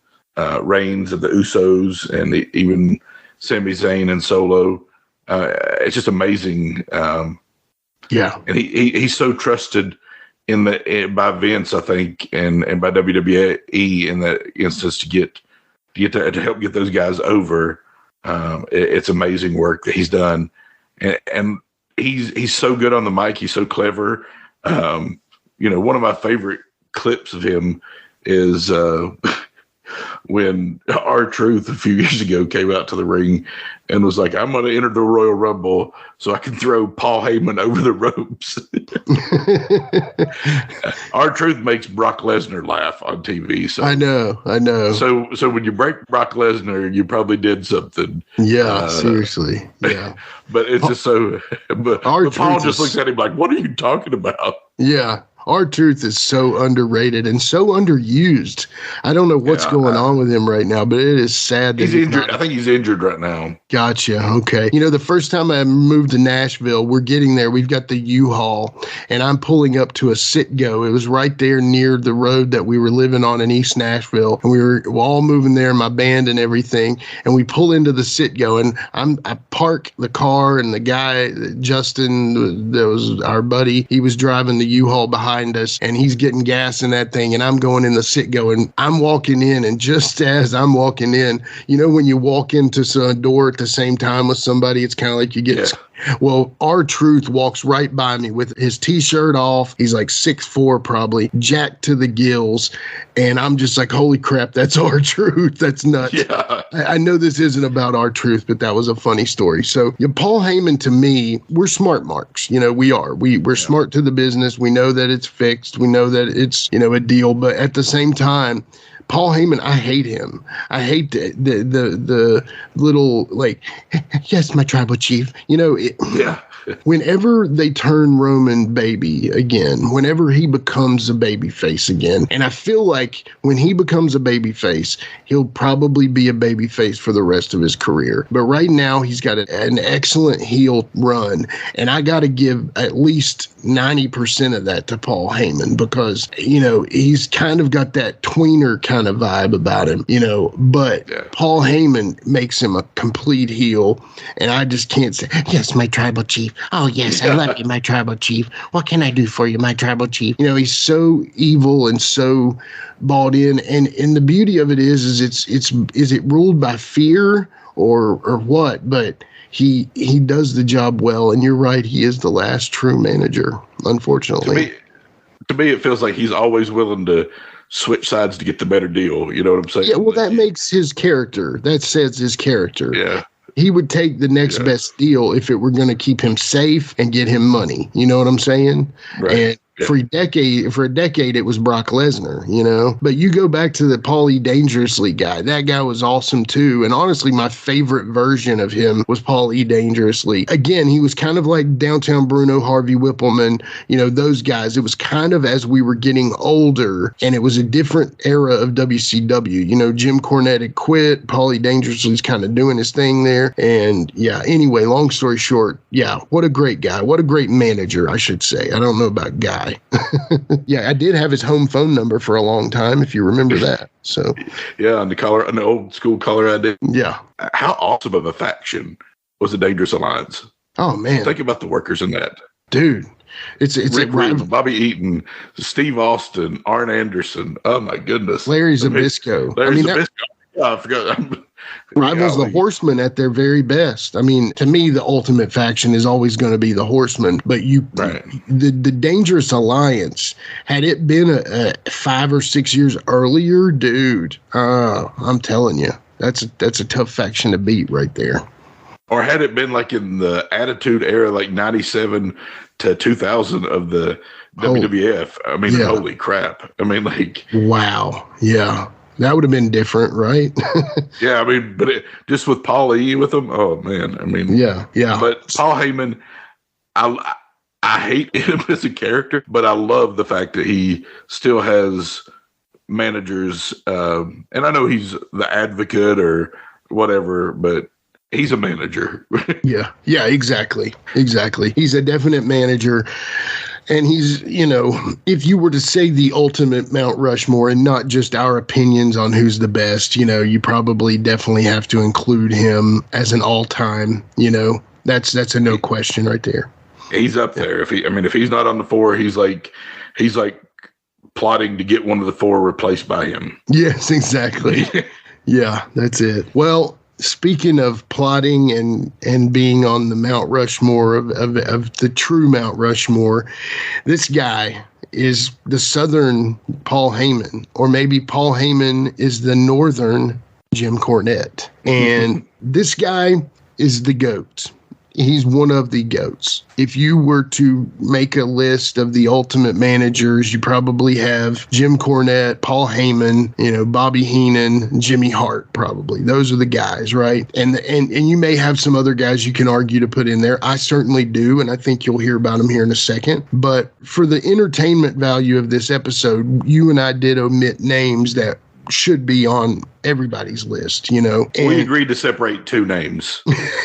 Reigns and the Usos and even Sami Zayn and Solo. It's just amazing. And he's so trusted by Vince, I think, and by WWE in that instance to help get those guys over. It's amazing work that he's done, and he's so good on the mic. He's so clever. One of my favorite clips of him is when R-Truth a few years ago came out to the ring and was like, I'm going to enter the Royal Rumble so I can throw Paul Heyman over the ropes. R-Truth makes Brock Lesnar laugh on TV. So I know. So when you break Brock Lesnar, you probably did something. Yeah, seriously. Yeah. But it's just so, but Paul just looks at him like, what are you talking about? Yeah. R-Truth is so underrated and so underused. I don't know what's going on with him right now, but it is sad. He's injured. I think he's injured right now. Gotcha. Okay. The first time I moved to Nashville, we're getting there. We've got the U-Haul, and I'm pulling up to a sit-go. It was right there near the road that we were living on in East Nashville, and we were all moving there, my band and everything, and we pull into the sit-go, and I park the car, and the guy, Justin, that was our buddy, he was driving the U-Haul behind us, and he's getting gas in that thing, and I'm going in the sit-go, and I'm walking in, and just as I'm walking in, when you walk into a door at the same time with somebody, it's kind of like you get well, R-Truth walks right by me with his t-shirt off. He's like 6'4", probably jacked to the gills, and I'm just like, holy crap, that's R-Truth. That's nuts. Yeah. I know this isn't about R-Truth, but that was a funny story. So Paul Heyman, to me, we're smart marks. We are. We're smart to the business. We know that it's fixed. We know that it's a deal. But at the same time, Paul Heyman, I hate him. I hate the little, like, yes, my tribal chief. Whenever they turn Roman baby again, whenever he becomes a baby face again, and I feel like when he becomes a baby face, he'll probably be a baby face for the rest of his career. But right now, he's got an excellent heel run, and I got to give at least 90% of that to Paul Heyman because, he's kind of got that tweener kind of vibe about him, but Paul Heyman makes him a complete heel, and I just can't say, yes, my tribal chief. Oh, yes, I love you, my tribal chief. What can I do for you, my tribal chief? He's so evil and so bought in, and the beauty of it is it ruled by fear or what? But he does the job well, and you're right, he is the last true manager, unfortunately. To me, it feels like he's always willing to switch sides to get the better deal. You know what I'm saying? Yeah, well, that makes his character. That says his character. Yeah. He would take the next best deal if it were going to keep him safe and get him money. You know what I'm saying? Right. And for a decade, it was Brock Lesnar, But you go back to the Paulie Dangerously guy. That guy was awesome too. And honestly, my favorite version of him was Paulie Dangerously. Again, he was kind of like Downtown Bruno, Harvey Whippleman, those guys. It was kind of as we were getting older, and it was a different era of WCW. Jim Cornette had quit. Paulie Dangerously's kind of doing his thing there. And anyway, long story short, what a great guy. What a great manager, I should say. I don't know about guy. I did have his home phone number for a long time, if you remember that. So on the old school caller ID. Yeah. How awesome of a faction was the Dangerous Alliance? Oh man. Think about the workers in that. Dude. It's Rick Rude, Bobby Eaton, Steve Austin, Arn Anderson. Oh my goodness. Larry Zbyszko. Zabisco. I forgot. Rivals the Horsemen at their very best. I mean, to me, the ultimate faction is always going to be the Horsemen. But the Dangerous Alliance, had it been a 5 or 6 years earlier, dude, I'm telling you, that's a tough faction to beat right there. Or had it been like in the Attitude Era, like 97 to 2000 of the WWF. I mean, holy crap. I mean, like. Wow. Yeah. That would have been different, right? Yeah, I mean, but just with Paul E. with him, oh man, I mean, yeah. But Paul Heyman, I hate him as a character, but I love the fact that he still has managers, and I know he's the advocate or whatever, but he's a manager. Yeah, exactly. He's a definite manager. And he's, if you were to say the ultimate Mount Rushmore and not just our opinions on who's the best, you probably definitely have to include him as an all-time, that's a no question right there. He's up there. If he's not on the 4, he's like plotting to get one of the 4 replaced by him. Yes, exactly. Yeah, that's it. Well, speaking of plotting and being on the Mount Rushmore of the true Mount Rushmore, this guy is the Southern Paul Heyman, or maybe Paul Heyman is the Northern Jim Cornette. And this guy is the GOAT. He's one of the GOATs. If you were to make a list of the ultimate managers, you probably have Jim Cornette, Paul Heyman, Bobby Heenan, Jimmy Hart, probably. Those are the guys, right? And you may have some other guys you can argue to put in there. I certainly do, and I think you'll hear about them here in a second. But for the entertainment value of this episode, you and I did omit names that should be on everybody's list, And we agreed to separate 2 names.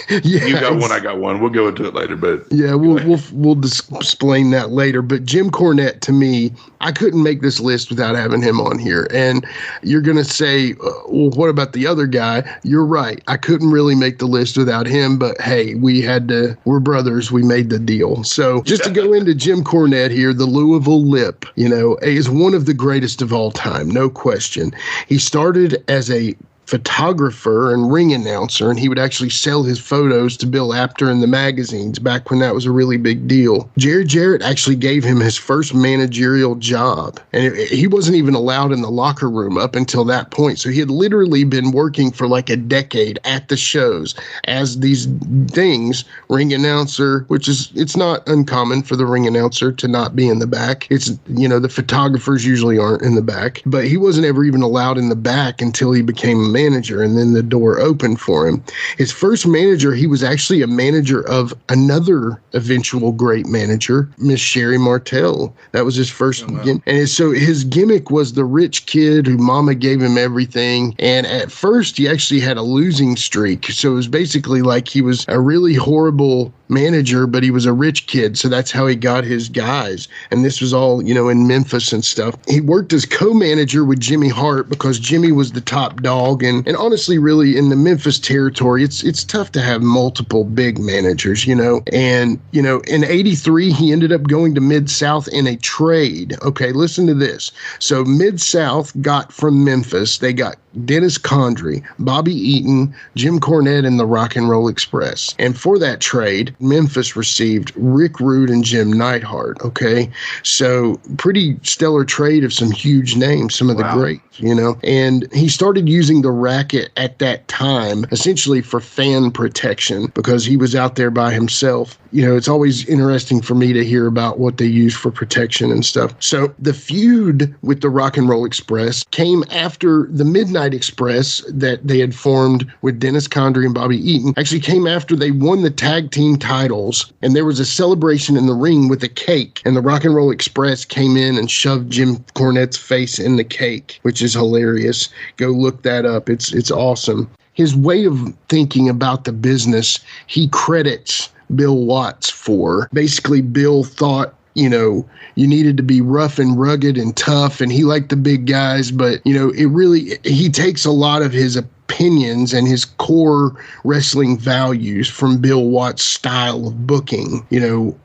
Yeah, you got one, I got one. We'll go into it later, but yeah, we'll explain that later. But Jim Cornette, to me, I couldn't make this list without having him on here. And you're gonna say, well, what about the other guy? You're right. I couldn't really make the list without him. But hey, we're brothers. We made the deal. So just to go into Jim Cornette here, the Louisville Lip, is one of the greatest of all time, no question. He started as a photographer and ring announcer, and he would actually sell his photos to Bill Apter in the magazines back when that was a really big deal. Jerry Jarrett actually gave him his first managerial job, and he wasn't even allowed in the locker room up until that point. So he had literally been working for like a decade at the shows as these things, ring announcer, it's not uncommon for the ring announcer to not be in the back. It's, the photographers usually aren't in the back, but he wasn't ever even allowed in the back until he became a manager, and then the door opened for him. His first manager, he was actually a manager of another eventual great manager, Miss Sherry Martell. That was his first. Oh, wow. And so his gimmick was the rich kid who mama gave him everything. And at first, he actually had a losing streak. So it was basically like he was a really horrible manager, but he was a rich kid. So that's how he got his guys. And this was all, in Memphis and stuff. He worked as co-manager with Jimmy Hart because Jimmy was the top dog. And honestly, really, in the Memphis territory, it's tough to have multiple big managers, And, in 83, he ended up going to Mid-South in a trade. Okay, listen to this. So Mid-South got from Memphis, they got Dennis Condrey, Bobby Eaton, Jim Cornette, and the Rock and Roll Express. And for that trade, Memphis received Rick Rude and Jim Neidhart. Okay, so pretty stellar trade of some huge names, some of the greats, And he started using the racket at that time, essentially for fan protection, because he was out there by himself. It's always interesting for me to hear about what they use for protection and stuff. So the feud with the Rock and Roll Express came after the Midnight Express that they had formed with Dennis Condrey and Bobby Eaton. Actually came after they won the tag team titles, and there was a celebration in the ring with a cake, and the Rock and Roll Express came in and shoved Jim Cornette's face in the cake, which is hilarious. Go look that up. It's awesome. His way of thinking about the business, he credits Bill Watts for. Basically, Bill thought, you needed to be rough and rugged and tough, and he liked the big guys, but, he takes a lot of his opinions and his core wrestling values from Bill Watts' style of booking.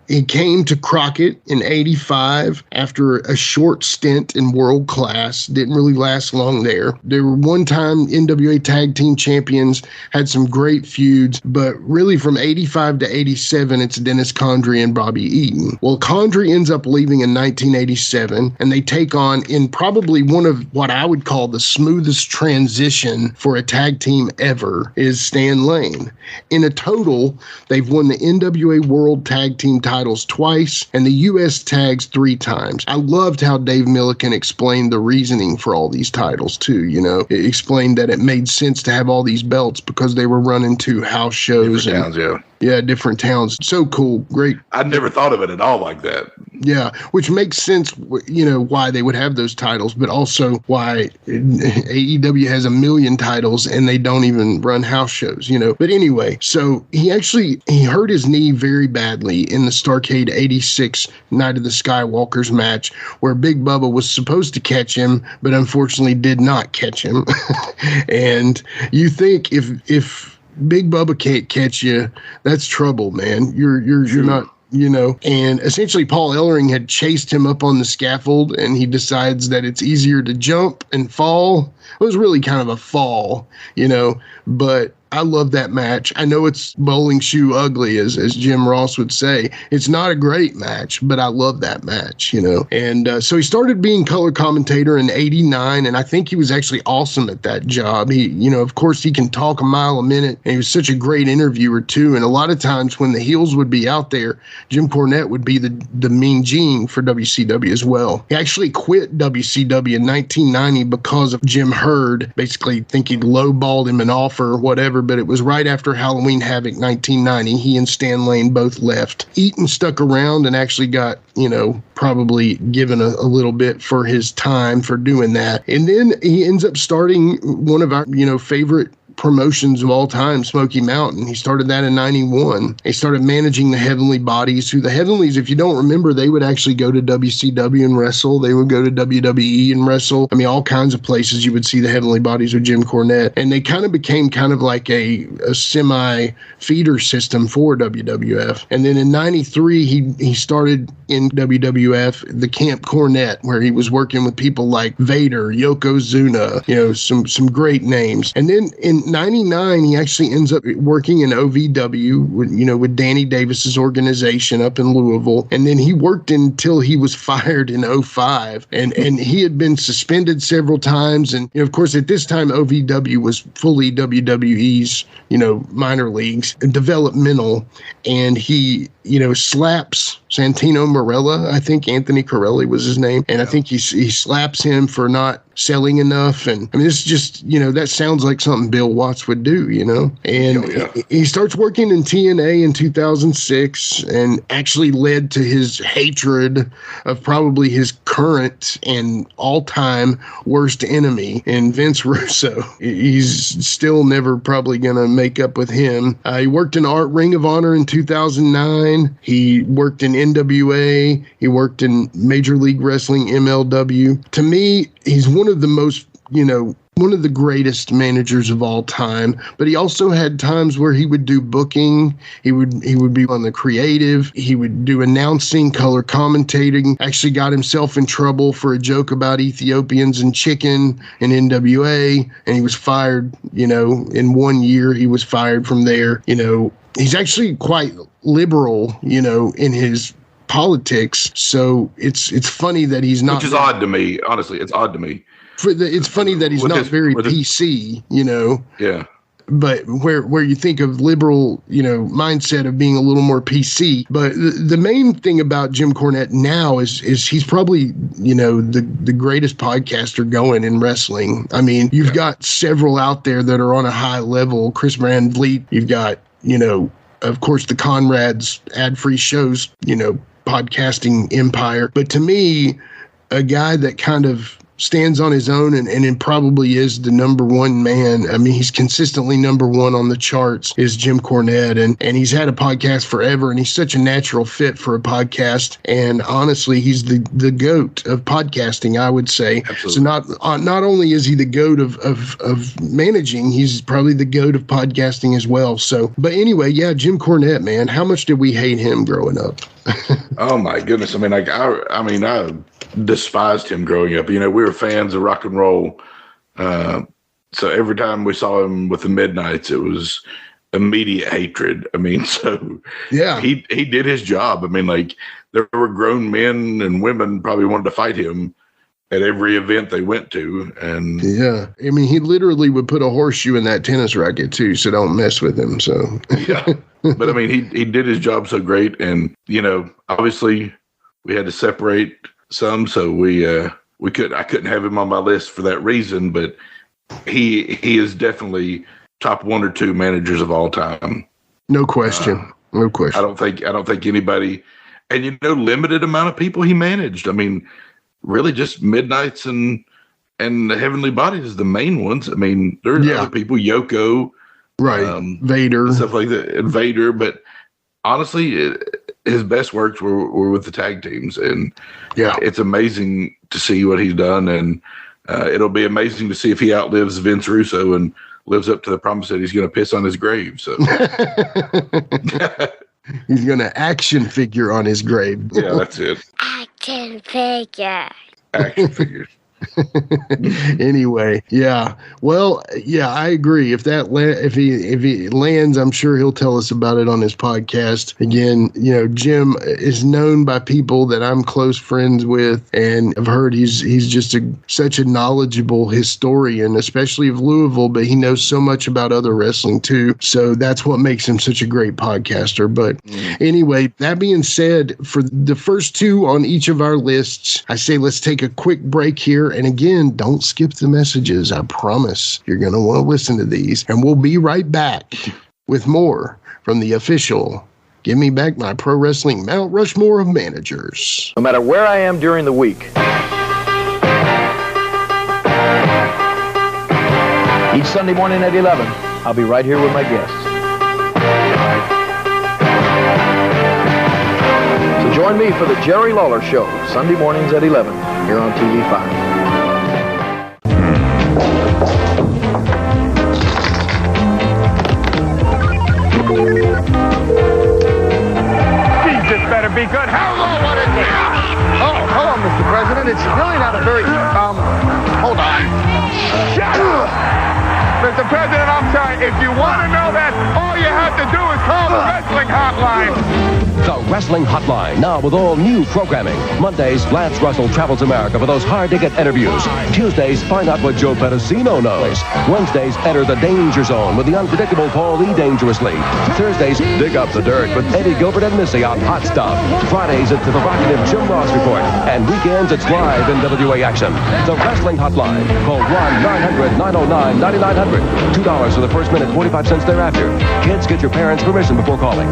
He came to Crockett in 85 after a short stint in World Class. Didn't really last long there. They were one-time NWA Tag Team Champions, had some great feuds, but really from 85 to 87, it's Dennis Condrey and Bobby Eaton. Well, Condrey ends up leaving in 1987, and they take on, in probably one of what I would call the smoothest transition for a tag team ever, is Stan Lane. In a total, they've won the NWA World Tag Team titles twice and the U.S. tags 3 times. I loved how Dave Milliken explained the reasoning for all these titles too. It explained that it made sense to have all these belts because they were running 2 house shows. Towns, yeah. different towns. So cool. Great. I'd never thought of it at all like that. Yeah, which makes sense, why they would have those titles, but also why AEW has a million titles and they don't even run house shows, But anyway, so he hurt his knee very badly in the Starrcade 86 Night of the Skywalkers match, where Big Bubba was supposed to catch him, but unfortunately did not catch him. And you think if Big Bubba can't catch you, that's trouble, man. You're not, and essentially Paul Ellering had chased him up on the scaffold, and he decides that it's easier to jump and fall. It was really kind of a fall, but I love that match. I know it's bowling shoe ugly, as Jim Ross would say. It's not a great match, but I love that match, And so he started being color commentator in '89, and I think he was actually awesome at that job. He, of course, he can talk a mile a minute, and he was such a great interviewer, too. And a lot of times when the heels would be out there, Jim Cornette would be the mean gene for WCW as well. He actually quit WCW in 1990 because of Jim Herd, basically thinking lowballed him an offer or whatever. But it was right after Halloween Havoc 1990. He and Stan Lane both left. Eaton stuck around and actually got, probably given a little bit for his time for doing that. And then he ends up starting one of our, favorite promotions of all time, Smoky Mountain. He started that in '91. He started managing the Heavenly Bodies, who the Heavenlies, if you don't remember, they would actually go to WCW and wrestle. They would go to WWE and wrestle. I mean, all kinds of places you would see the Heavenly Bodies with Jim Cornette. And they kind of became kind of like a semi-feeder system for WWF. And then in '93, he started in WWF, the Camp Cornette, where he was working with people like Vader, Yokozuna, some great names. And then in '99, he actually ends up working in OVW, with Danny Davis's organization up in Louisville. And then he worked until he was fired in '05. And he had been suspended several times. And, of course, at this time, OVW was fully WWE's, minor leagues, developmental. And he, slaps Santino Marella. I think Anthony Corelli was his name. And I think he slaps him for not selling enough. And I mean, it's just, that sounds like something Bill Watts would do, And he starts working in TNA in 2006 and actually led to his hatred of probably his current and all-time worst enemy in Vince Russo. He's still never probably going to make up with him. He worked in Ring of Honor in 2009. He worked in NWA. He worked in Major League Wrestling, MLW. To me, he's one of the most, one of the greatest managers of all time, but he also had times where he would do booking. He would be on the creative. He would do announcing, color commentating. Actually got himself in trouble for a joke about Ethiopians and chicken in NWA, and he was fired, in 1 year. He was fired from there. He's actually quite liberal, in his politics. So it's funny that he's not. Which is odd to me. Honestly, it's odd to me. It's funny that he's not very PC, Yeah. But where you think of liberal, mindset of being a little more PC. But the main thing about Jim Cornette now is he's probably, the greatest podcaster going in wrestling. I mean, you've got several out there that are on a high level. Chris Van Vliet, you've got, of course, the Conrad's ad-free shows, podcasting empire. But to me, a guy that kind of stands on his own and it probably is the number one man. I mean, he's consistently number one on the charts is Jim Cornette, and he's had a podcast forever, and he's such a natural fit for a podcast. And honestly, he's the GOAT of podcasting, I would say. Absolutely. So not only is he the GOAT of managing, he's probably the GOAT of podcasting as well. So, but anyway, yeah, Jim Cornette, man, how much did we hate him growing up? Oh my goodness. I mean, I despised him growing up. We were fans of rock and roll. So every time we saw him with the Midnights, it was immediate hatred. I mean, so yeah, he did his job. I mean, like, there were grown men and women probably wanted to fight him at every event they went to. And yeah, I mean, he literally would put a horseshoe in that tennis racket too, so don't mess with him. So yeah, but I mean, he did his job so great. And, obviously we had to separate some, so I couldn't have him on my list for that reason, but he is definitely top one or two managers of all time. No question. No question. I don't think anybody, and limited amount of people he managed. I mean, really just Midnights and the Heavenly Bodies is the main ones. I mean, there are other people, Yoko, right, Vader, stuff like that, and Vader. But honestly, his best works were with the tag teams, and it's amazing to see what he's done, and it'll be amazing to see if he outlives Vince Russo and lives up to the promise that he's going to piss on his grave. So he's going to action figure on his grave. Yeah, that's it. Action figure. Action figures. Anyway, well, I agree. If he lands, I'm sure he'll tell us about it on his podcast. Again, Jim is known by people that I'm close friends with, and I've heard he's just such a knowledgeable historian, especially of Louisville, but he knows so much about other wrestling too. So that's what makes him such a great podcaster. But anyway, that being said, for the first two on each of our lists, I say let's take a quick break here. And again, don't skip the messages. I promise you're going to want to listen to these. And we'll be right back with more from the official Give Me Back My Pro Wrestling Mount Rushmore of Managers. No matter where I am during the week, each Sunday morning at 11, I'll be right here with my guests. So join me for the Jerry Lawler Show, Sunday mornings at 11, here on TV5. Better be good. Hello, what is it? Oh, hello, Mr. President. It's really not a very, hold on. Mr. President, I'm sorry. If you want to know that, all you have to do is call the Wrestling Hotline. The Wrestling Hotline, now with all new programming. Mondays, Lance Russell travels America for those hard-to-get interviews. Tuesdays, find out what Joe Pedicino knows. Wednesdays, enter the Danger Zone with the unpredictable Paul E. Dangerously. Thursdays, dig up the dirt with Eddie Gilbert and Missy on Hot Stuff. Fridays, it's the provocative Jim Ross Report. And weekends, it's live NWA action. The Wrestling Hotline. Call 1-900-909-9900. $2 for the first minute, 45 cents thereafter. Kids, get your parents' permission before calling.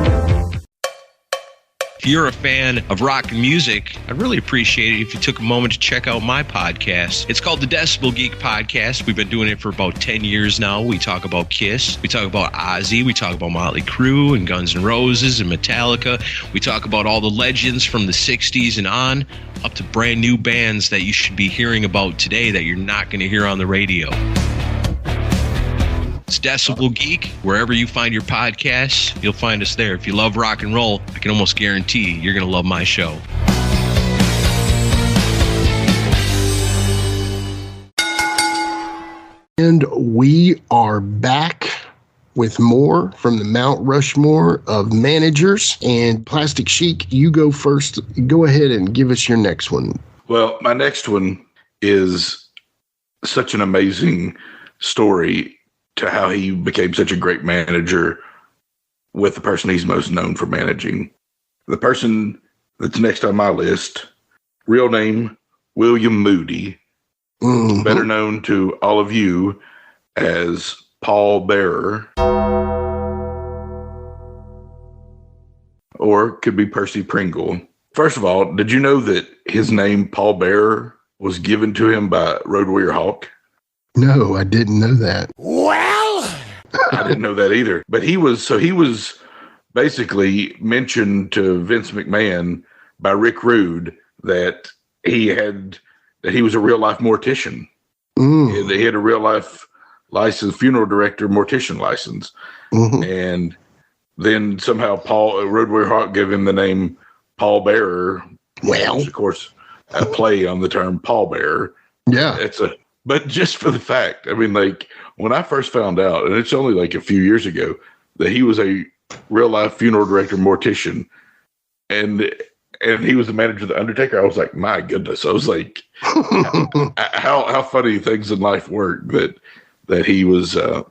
If you're a fan of rock music, I'd really appreciate it if you took a moment to check out my podcast. It's called the Decibel Geek Podcast. We've been doing it for about 10 years now. We talk about Kiss. We talk about Ozzy. We talk about Motley Crue and Guns N' Roses and Metallica. We talk about all the legends from the 60s and on, up to brand new bands that you should be hearing about today that you're not going to hear on the radio. It's Decibel Geek. Wherever you find your podcasts, you'll find us there. If you love rock and roll, I can almost guarantee you're going to love my show. And we are back with more from the Mount Rushmore of Managers. And Plastic Sheik, you go first. Go ahead and give us your next one. Well, my next one is such an amazing story to how he became such a great manager with the person he's most known for managing. The person that's next on my list, real name, William Moody, better known to all of you as Paul Bearer, or could be Percy Pringle. First of all, did you know that his name, Paul Bearer, was given to him by Road Warrior Hawk? No, I didn't know that. Well, I didn't know that either. But he was basically mentioned to Vince McMahon by Rick Rude that he was a real life mortician. He had a real life license, funeral director, mortician license. And then somehow Road Warrior Hawk gave him the name Paul Bearer. Well, which of course, a play on the term Paul Bearer. Yeah. But just for the fact, I mean, like, when I first found out, and it's only like a few years ago, that he was a real life funeral director, mortician, and he was the manager of The Undertaker, I was like, my goodness. I was like, how funny things in life work that he was that.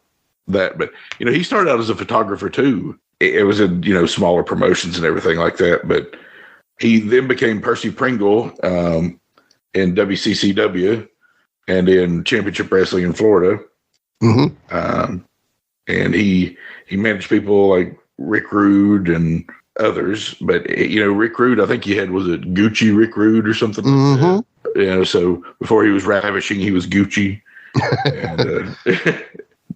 But, he started out as a photographer too. It was in, smaller promotions and everything like that. But he then became Percy Pringle in WCCW. And in Championship Wrestling in Florida. And he managed people like Rick Rude and others, but Rick Rude, I think was it Gucci Rick Rude or something like that. So before he was Ravishing, he was Gucci. And,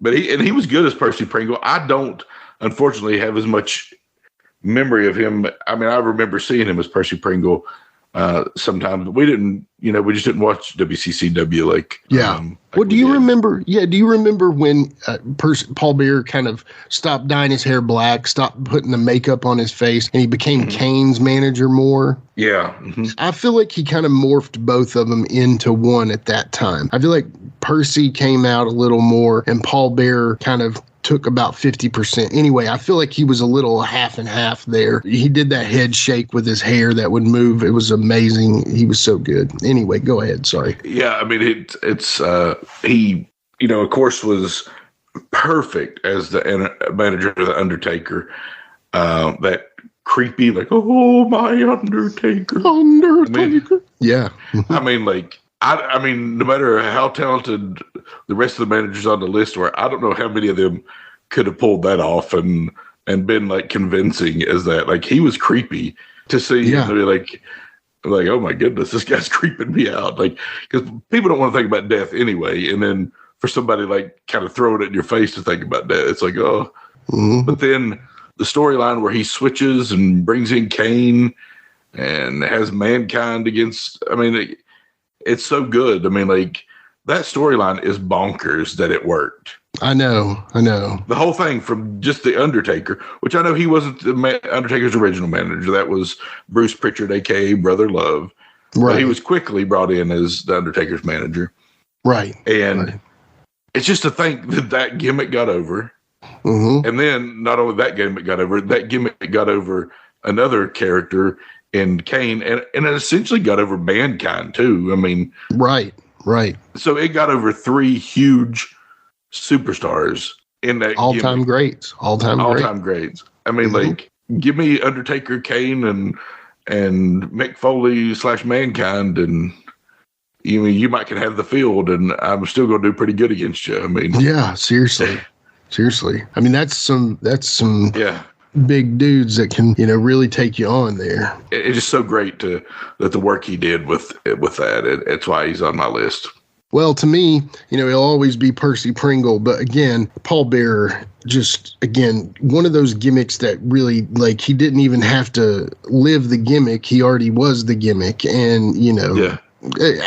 but he was good as Percy Pringle. I don't, unfortunately, have as much memory of him. I mean, I remember seeing him as Percy Pringle. Sometimes we just didn't watch WCCW do you remember? Yeah, do you remember when Paul Bearer kind of stopped dyeing his hair black, stopped putting the makeup on his face, and he became Kane's manager more? Yeah, I feel like he kind of morphed both of them into one at that time. I feel like Percy came out a little more, and Paul Bearer kind of took about 50%. Anyway, I feel like he was a little half and half there. He did that head shake with his hair that would move. It was amazing. He was so good. Anyway, go ahead. Sorry. Yeah, I mean, he, of course, was perfect as the manager of The Undertaker. That creepy, like, oh, my Undertaker. Yeah. I mean, I mean, no matter how talented the rest of the managers on the list were, I don't know how many of them could have pulled that off and been convincing as that. He was creepy to see him be like, oh my goodness, this guy's creeping me out. Because people don't want to think about death anyway. And then for somebody kind of throwing it in your face to think about death, it's like, oh. But then the storyline where he switches and brings in Kane and has Mankind against, I mean, it's so good. I mean, that storyline is bonkers that it worked. I know. The whole thing from just The Undertaker, which I know he wasn't the Undertaker's original manager. That was Bruce Pritchard, a.k.a. Brother Love. Right. But he was quickly brought in as The Undertaker's manager. Right. And it's just to think that gimmick got over. And then not only that gimmick got over, that gimmick got over another character in Kane, and it essentially got over Mankind too. I mean, right. So it got over three huge superstars in that all-time greats. All-time greats. I mean, give me Undertaker, Kane, and Mick Foley / Mankind, and you might can have the field, and I'm still going to do pretty good against you. I mean, yeah, seriously. I mean, that's some big dudes that can, really take you on there. It's just so great that the work he did with that. It's why he's on my list. Well, to me, he'll always be Percy Pringle. But again, Paul Bearer, just, again, one of those gimmicks that really, he didn't even have to live the gimmick. He already was the gimmick. And,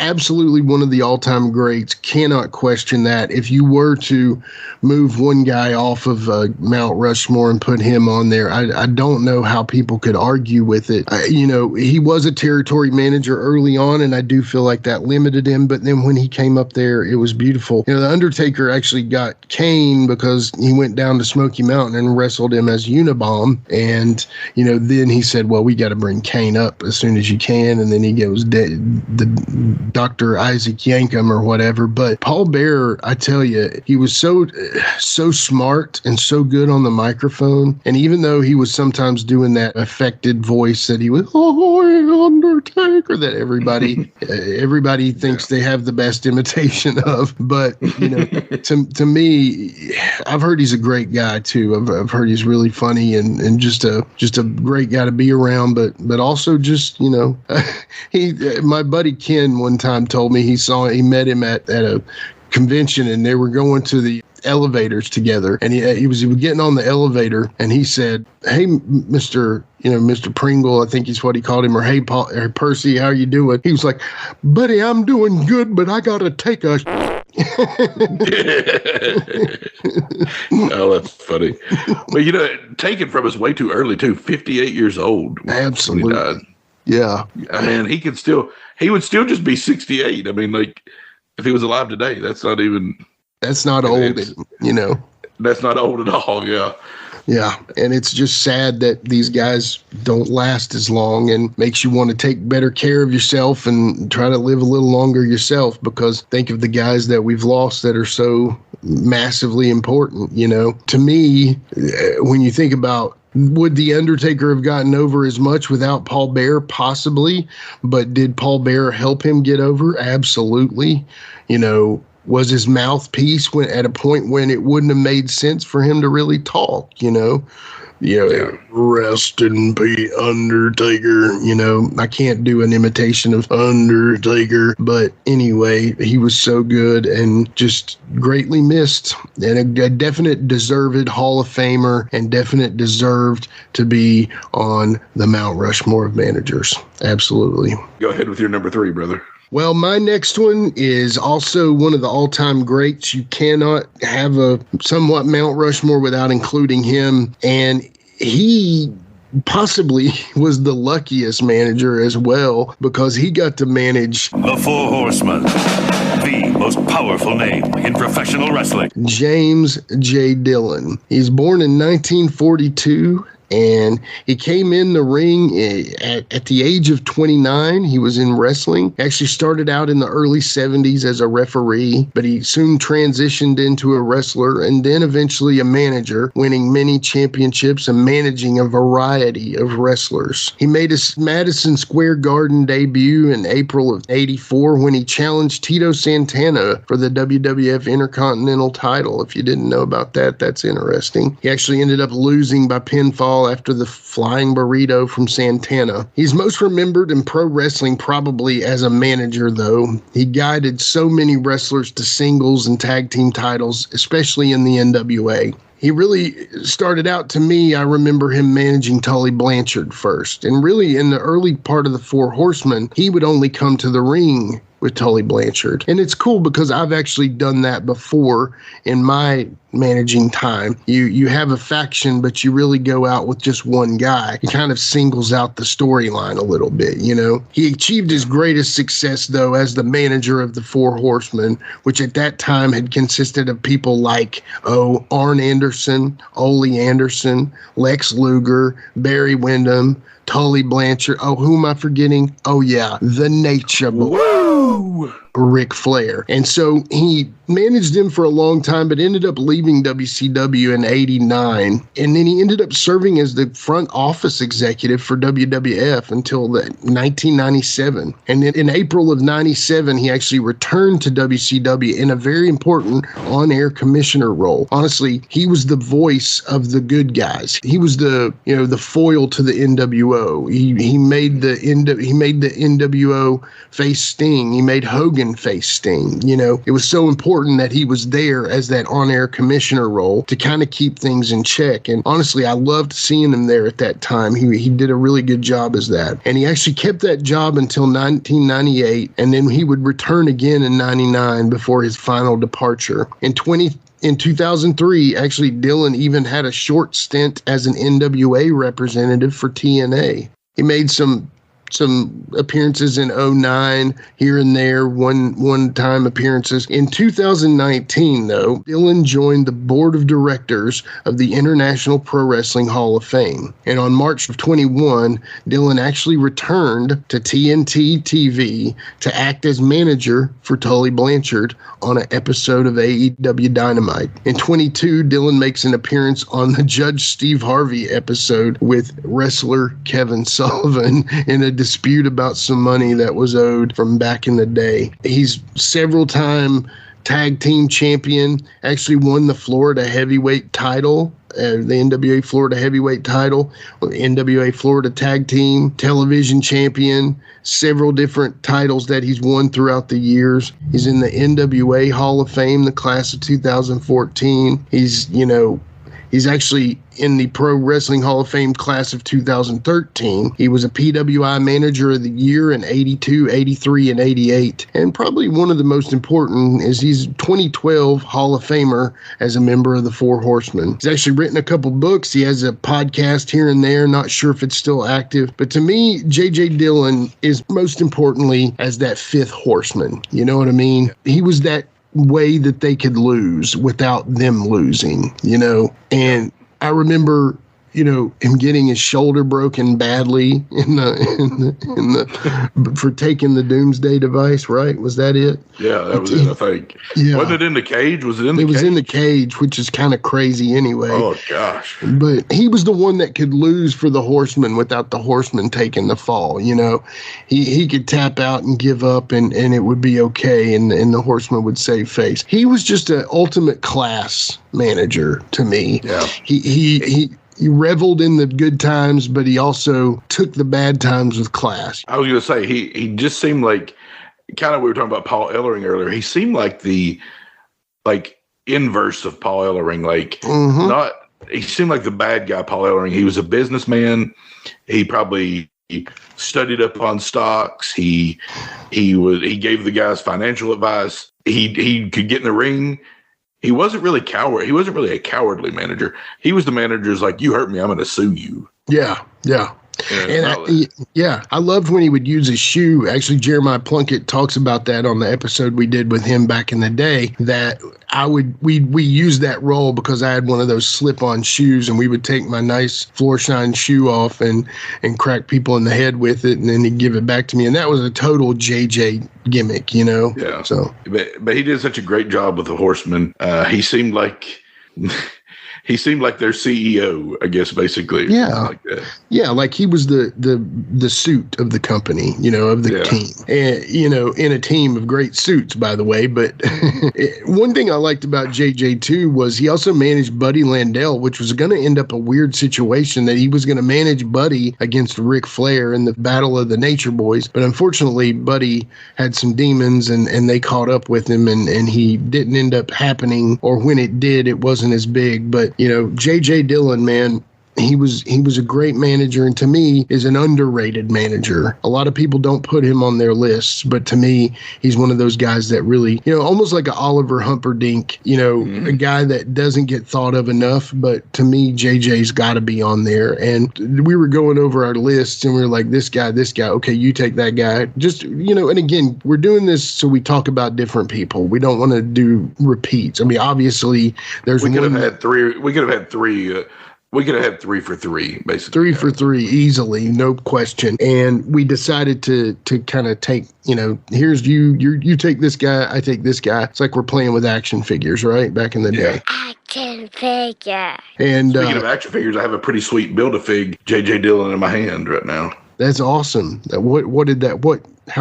absolutely one of the all-time greats. Cannot question that. If you were to move one guy off of Mount Rushmore and put him on there, I don't know how people could argue with it. He was a territory manager early on, and I do feel like that limited him. But then when he came up there, it was beautiful. The Undertaker actually got Kane because he went down to Smoky Mountain and wrestled him as Unabomb. And, then he said, well, we got to bring Kane up as soon as you can. And then he goes, the Dr. Isaac Yankem or whatever. But Paul Bearer, I tell you, he was so smart and so good on the microphone. And even though he was sometimes doing that affected voice that he was, oh, Undertaker, that everybody thinks they have the best imitation of. But, to me, I've heard he's a great guy too. I've heard he's really funny and just a great guy to be around, but also just, my buddy Ken one time told me he met him at a convention, and they were going to the elevators together, and he was getting on the elevator, and he said, hey, Mr. Pringle, I think is what he called him, or hey, Paul, or Percy, how you doing? He was like, buddy, I'm doing good, but I gotta take a Oh, that's funny. But taken from us way too early too. 58 years old. Absolutely. When he died. Yeah. I mean, he would still just be 68. I mean, if he was alive today, that's not old. That's not old at all. Yeah. Yeah. And it's just sad that these guys don't last as long, and makes you want to take better care of yourself and try to live a little longer yourself, because think of the guys that we've lost that are so massively important. To me, when you think about, would The Undertaker have gotten over as much without Paul Bearer? Possibly. But did Paul Bearer help him get over? Absolutely. was his mouthpiece when at a point when it wouldn't have made sense for him to really talk, rest in peace, Undertaker. I can't do an imitation of Undertaker, but anyway, he was so good and just greatly missed, and a definite deserved Hall of Famer, and definite deserved to be on the Mount Rushmore of managers. Absolutely. Go ahead with your number 3, brother. Well, my next one is also one of the all-time greats. You cannot have a somewhat Mount Rushmore without including him, and he possibly was the luckiest manager as well, because he got to manage the Four Horsemen, the most powerful name in professional wrestling. James J. Dillon. He's born in 1942. And he came in the ring at the age of 29. He was in wrestling. Actually started out in the early 70s as a referee, but he soon transitioned into a wrestler and then eventually a manager, winning many championships and managing a variety of wrestlers. He made his Madison Square Garden debut in April of '84 when he challenged Tito Santana for the WWF Intercontinental title. If you didn't know about that, that's interesting. He actually ended up losing by pinfall after the flying burrito from Santana. He's most remembered in pro wrestling probably as a manager, though. He guided so many wrestlers to singles and tag team titles, especially in the NWA. He really started out, to me, I remember him managing Tully Blanchard first. And really, in the early part of the Four Horsemen, he would only come to the ring with Tully Blanchard. And it's cool because I've actually done that before in my managing time. You have a faction, but you really go out with just one guy. He kind of singles out the storyline a little bit, He achieved his greatest success, though, as the manager of the Four Horsemen, which at that time had consisted of people like, Arn Anderson, Ole Anderson, Lex Luger, Barry Windham, Tully Blanchard. Who am I forgetting? The Nature Boy. Woo! Ric Flair. And so he managed him for a long time, but ended up leaving WCW in '89. And then he ended up serving as the front office executive for WWF until 1997. And then in April of '97, he actually returned to WCW in a very important on-air commissioner role. Honestly, he was the voice of the good guys. He was the foil to the NWO. He made the NWO face Sting. He made Hogan face Sting. It was so important that he was there as that on-air commissioner role to kind of keep things in check. And honestly, I loved seeing him there at that time. He did a really good job as that. And he actually kept that job until 1998, and then he would return again in '99 before his final departure. In 2003, actually, Dillon even had a short stint as an NWA representative for TNA. He made some appearances in '09 here and there, one-time appearances. In 2019, though, Dillon joined the board of directors of the International Pro Wrestling Hall of Fame. And on March of 21, Dillon actually returned to TNT TV to act as manager for Tully Blanchard on an episode of AEW Dynamite. In 22, Dillon makes an appearance on the Judge Steve Harvey episode with wrestler Kevin Sullivan in a dispute about some money that was owed from back in the day. He's several-time tag team champion, actually won the Florida heavyweight title, the NWA Florida heavyweight title, NWA Florida tag team, television champion, several different titles that he's won throughout the years. He's in the NWA Hall of Fame, the class of 2014. He's actually in the Pro Wrestling Hall of Fame class of 2013. He was a PWI Manager of the Year in '82, '83, and '88. And probably one of the most important is he's 2012 Hall of Famer as a member of the Four Horsemen. He's actually written a couple books. He has a podcast here and there. Not sure if it's still active. But to me, J.J. Dillon is most importantly as that fifth horseman. You know what I mean? He was that way that they could lose without them losing, And I remember him getting his shoulder broken badly in the for taking the Doomsday device, right? Was that it? Yeah, that was it, I think. Yeah. Wasn't it in the cage? Was it in the cage? It was in the cage, which is kind of crazy anyway. Oh, gosh. But he was the one that could lose for the Horseman without the Horseman taking the fall, He could tap out and give up and it would be okay, and the Horseman would save face. He was just an ultimate class manager to me. Yeah. He reveled in the good times, but he also took the bad times with class. I was going to say, he just seemed like, kind of, we were talking about Paul Ellering earlier. He seemed like the inverse of Paul Ellering. He seemed like the bad guy, Paul Ellering. He was a businessman. He probably studied up on stocks. He gave the guys financial advice. He could get in the ring. He wasn't really coward. He wasn't really a cowardly manager. He was the manager's like, you hurt me, I'm going to sue you. Yeah. And I loved when he would use his shoe. Actually, Jeremiah Plunkett talks about that on the episode we did with him back in the day, that we used that role because I had one of those slip-on shoes, and we would take my nice floor shine shoe off and crack people in the head with it, and then he'd give it back to me. And that was a total JJ gimmick, Yeah. So, but he did such a great job with the Horsemen. He seemed like their CEO, I guess, basically. Yeah. Like that. Yeah, like he was the suit of the company, of the team. And, in a team of great suits, by the way. But one thing I liked about JJ, too, was he also managed Buddy Landell, which was going to end up a weird situation that he was going to manage Buddy against Ric Flair in the Battle of the Nature Boys. But unfortunately, Buddy had some demons, and they caught up with him, and he didn't end up happening. Or when it did, it wasn't as big. But J.J. Dillon, man, he was a great manager, and to me is an underrated manager. A lot of people don't put him on their lists, but to me, he's one of those guys that really, almost like an Oliver Humperdinck, a guy that doesn't get thought of enough. But to me, JJ's got to be on there. And we were going over our lists, and we were like, this guy. Okay, you take that guy. Just, and again, we're doing this so we talk about different people. We don't want to do repeats. I mean, obviously, we could have had three. We could have had three for three, basically. 3 for 3, easily, no question. And we decided to kind of take, here's you take this guy, I take this guy. It's like we're playing with action figures, right? Back in the day. Action figure. And speaking of action figures, I have a pretty sweet Build-A-Fig J.J. Dillon in my hand right now. That's awesome. How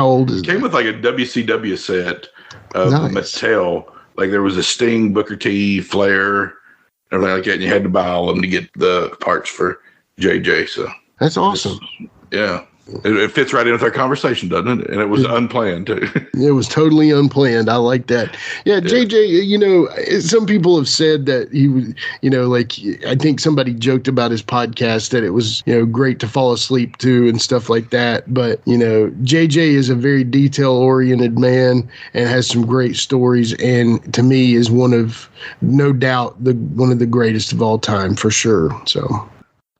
old is it? Came with like a WCW set of Mattel. Like there was a Sting, Booker T, Flair, everything like that, and you had to buy all of them to get the parts for JJ. So that's awesome. Yeah. It fits right in with our conversation, doesn't it? And it was unplanned, too. It was totally unplanned. I like that. Yeah, JJ, some people have said that he was, I think somebody joked about his podcast that it was, great to fall asleep to and stuff like that. But, JJ is a very detail-oriented man and has some great stories, and to me is no doubt, one of the greatest of all time, for sure. So.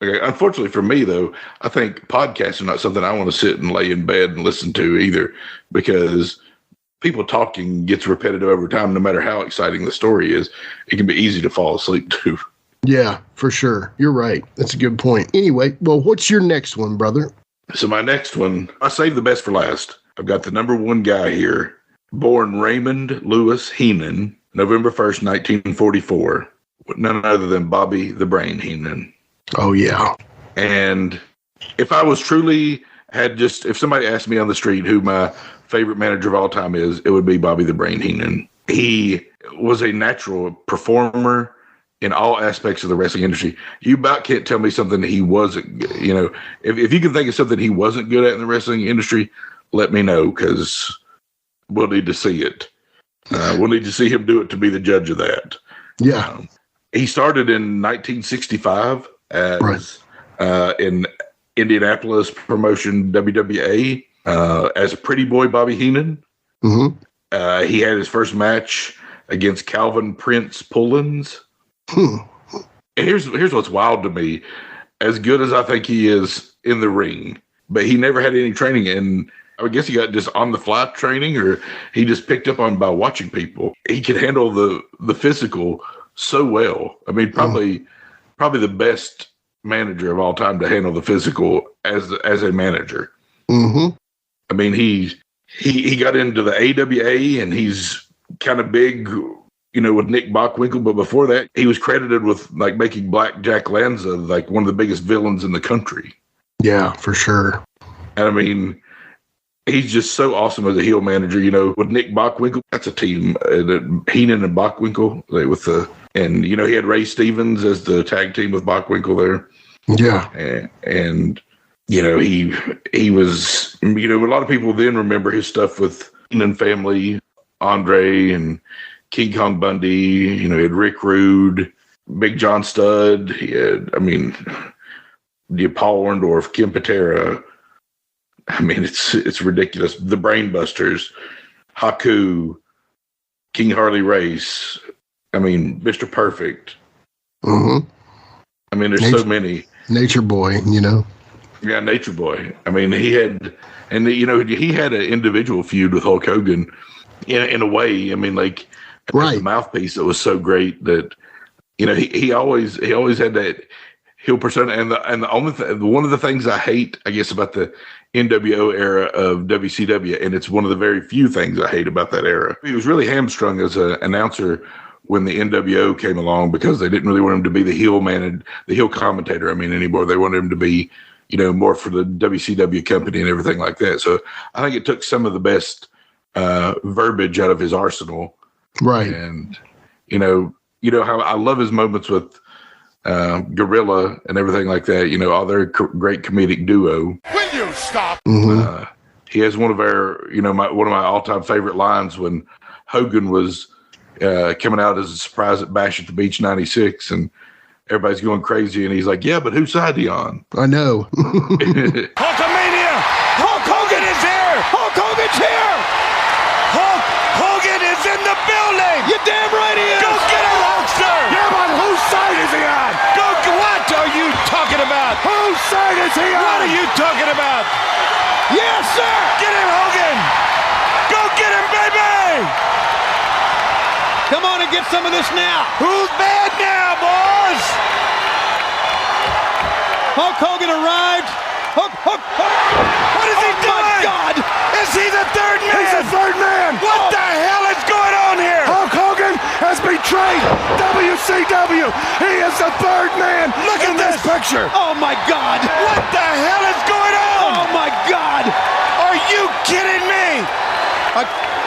Okay. Unfortunately for me, though, I think podcasts are not something I want to sit and lay in bed and listen to either, because people talking gets repetitive over time. No matter how exciting the story is, it can be easy to fall asleep to. Yeah, for sure. You're right. That's a good point. Anyway, well, what's your next one, brother? So my next one, I saved the best for last. I've got the number one guy here, born Raymond Lewis Heenan, November 1st, 1944, none other than Bobby the Brain Heenan. Oh, yeah. And if I was if somebody asked me on the street who my favorite manager of all time is, it would be Bobby the Brain Heenan. He was a natural performer in all aspects of the wrestling industry. You about can't tell me something he wasn't, if you can think of something he wasn't good at in the wrestling industry, let me know, because we'll need to see it. We'll need to see him do it to be the judge of that. Yeah. He started in 1965 as in Indianapolis promotion WWA as a Pretty Boy Bobby Heenan. Mm-hmm. He had his first match against Calvin Prince Pullins. And here's what's wild to me. As good as I think he is in the ring, but he never had any training, and I guess he got just on the fly training, or he just picked up on by watching people. He could handle the physical so well. I mean, probably the best manager of all time to handle the physical as a manager. Mm-hmm. I mean, he got into the AWA, and he's kind of big, with Nick Bockwinkel. But before that, he was credited with like making Black Jack Lanza like one of the biggest villains in the country. Yeah, for sure. And I mean, he's just so awesome as a heel manager. With Nick Bockwinkel, that's a team. Heenan and Bockwinkel and he had Ray Stevens as the tag team with Bockwinkel there. Yeah, and he was, a lot of people then remember his stuff with Heenan family, Andre and King Kong Bundy. He had Rick Rude, Big John Studd. He had, Paul Orndorff, Kim Patera. I mean, it's ridiculous. The Brainbusters, Haku, King Harley Race. I mean, Mr. Perfect. Mm-hmm. I mean, there's so many. Nature Boy, Yeah, Nature Boy. I mean, he had an individual feud with Hulk Hogan in a way. I mean, like, right. The mouthpiece that was so great that, he always had that heel persona. And the only one of the things I hate, I guess, about the NWO era of WCW, and it's one of the very few things I hate about that era. He was really hamstrung as an announcer when the NWO came along because they didn't really want him to be the heel commentator. I mean, anymore. They wanted him to be, more for the WCW company and everything like that. So I think it took some of the best verbiage out of his arsenal. Right. And, how I love his moments with Gorilla and everything like that, all their great comedic duo. Will you stop? Mm-hmm. He has one of our, one of my all-time favorite lines when Hogan was coming out as a surprise at Bash at the Beach 96, and everybody's going crazy, and he's like, yeah, but whose side are you on? I know. Hulkamania! Hulk Hogan is here! Hulk Hogan's here! Hulk Hogan is in the building! You're damn right he is! Go get him, Hulkster! Yeah, but whose side is he on? What are you talking about? Whose side is he on? What are you talking about? Yes, sir! Get him, Hogan! Go get him, baby! Come on and get some of this now. Who's bad now, boys? Hulk Hogan arrived. Hulk. What is he doing? Oh, my God. Is he the third man? He's the third man. What the hell is going on here? Hulk Hogan has betrayed WCW. He is the third man. Look at this picture. Oh, my God. What the hell is going on? Oh, my God. Are you kidding me?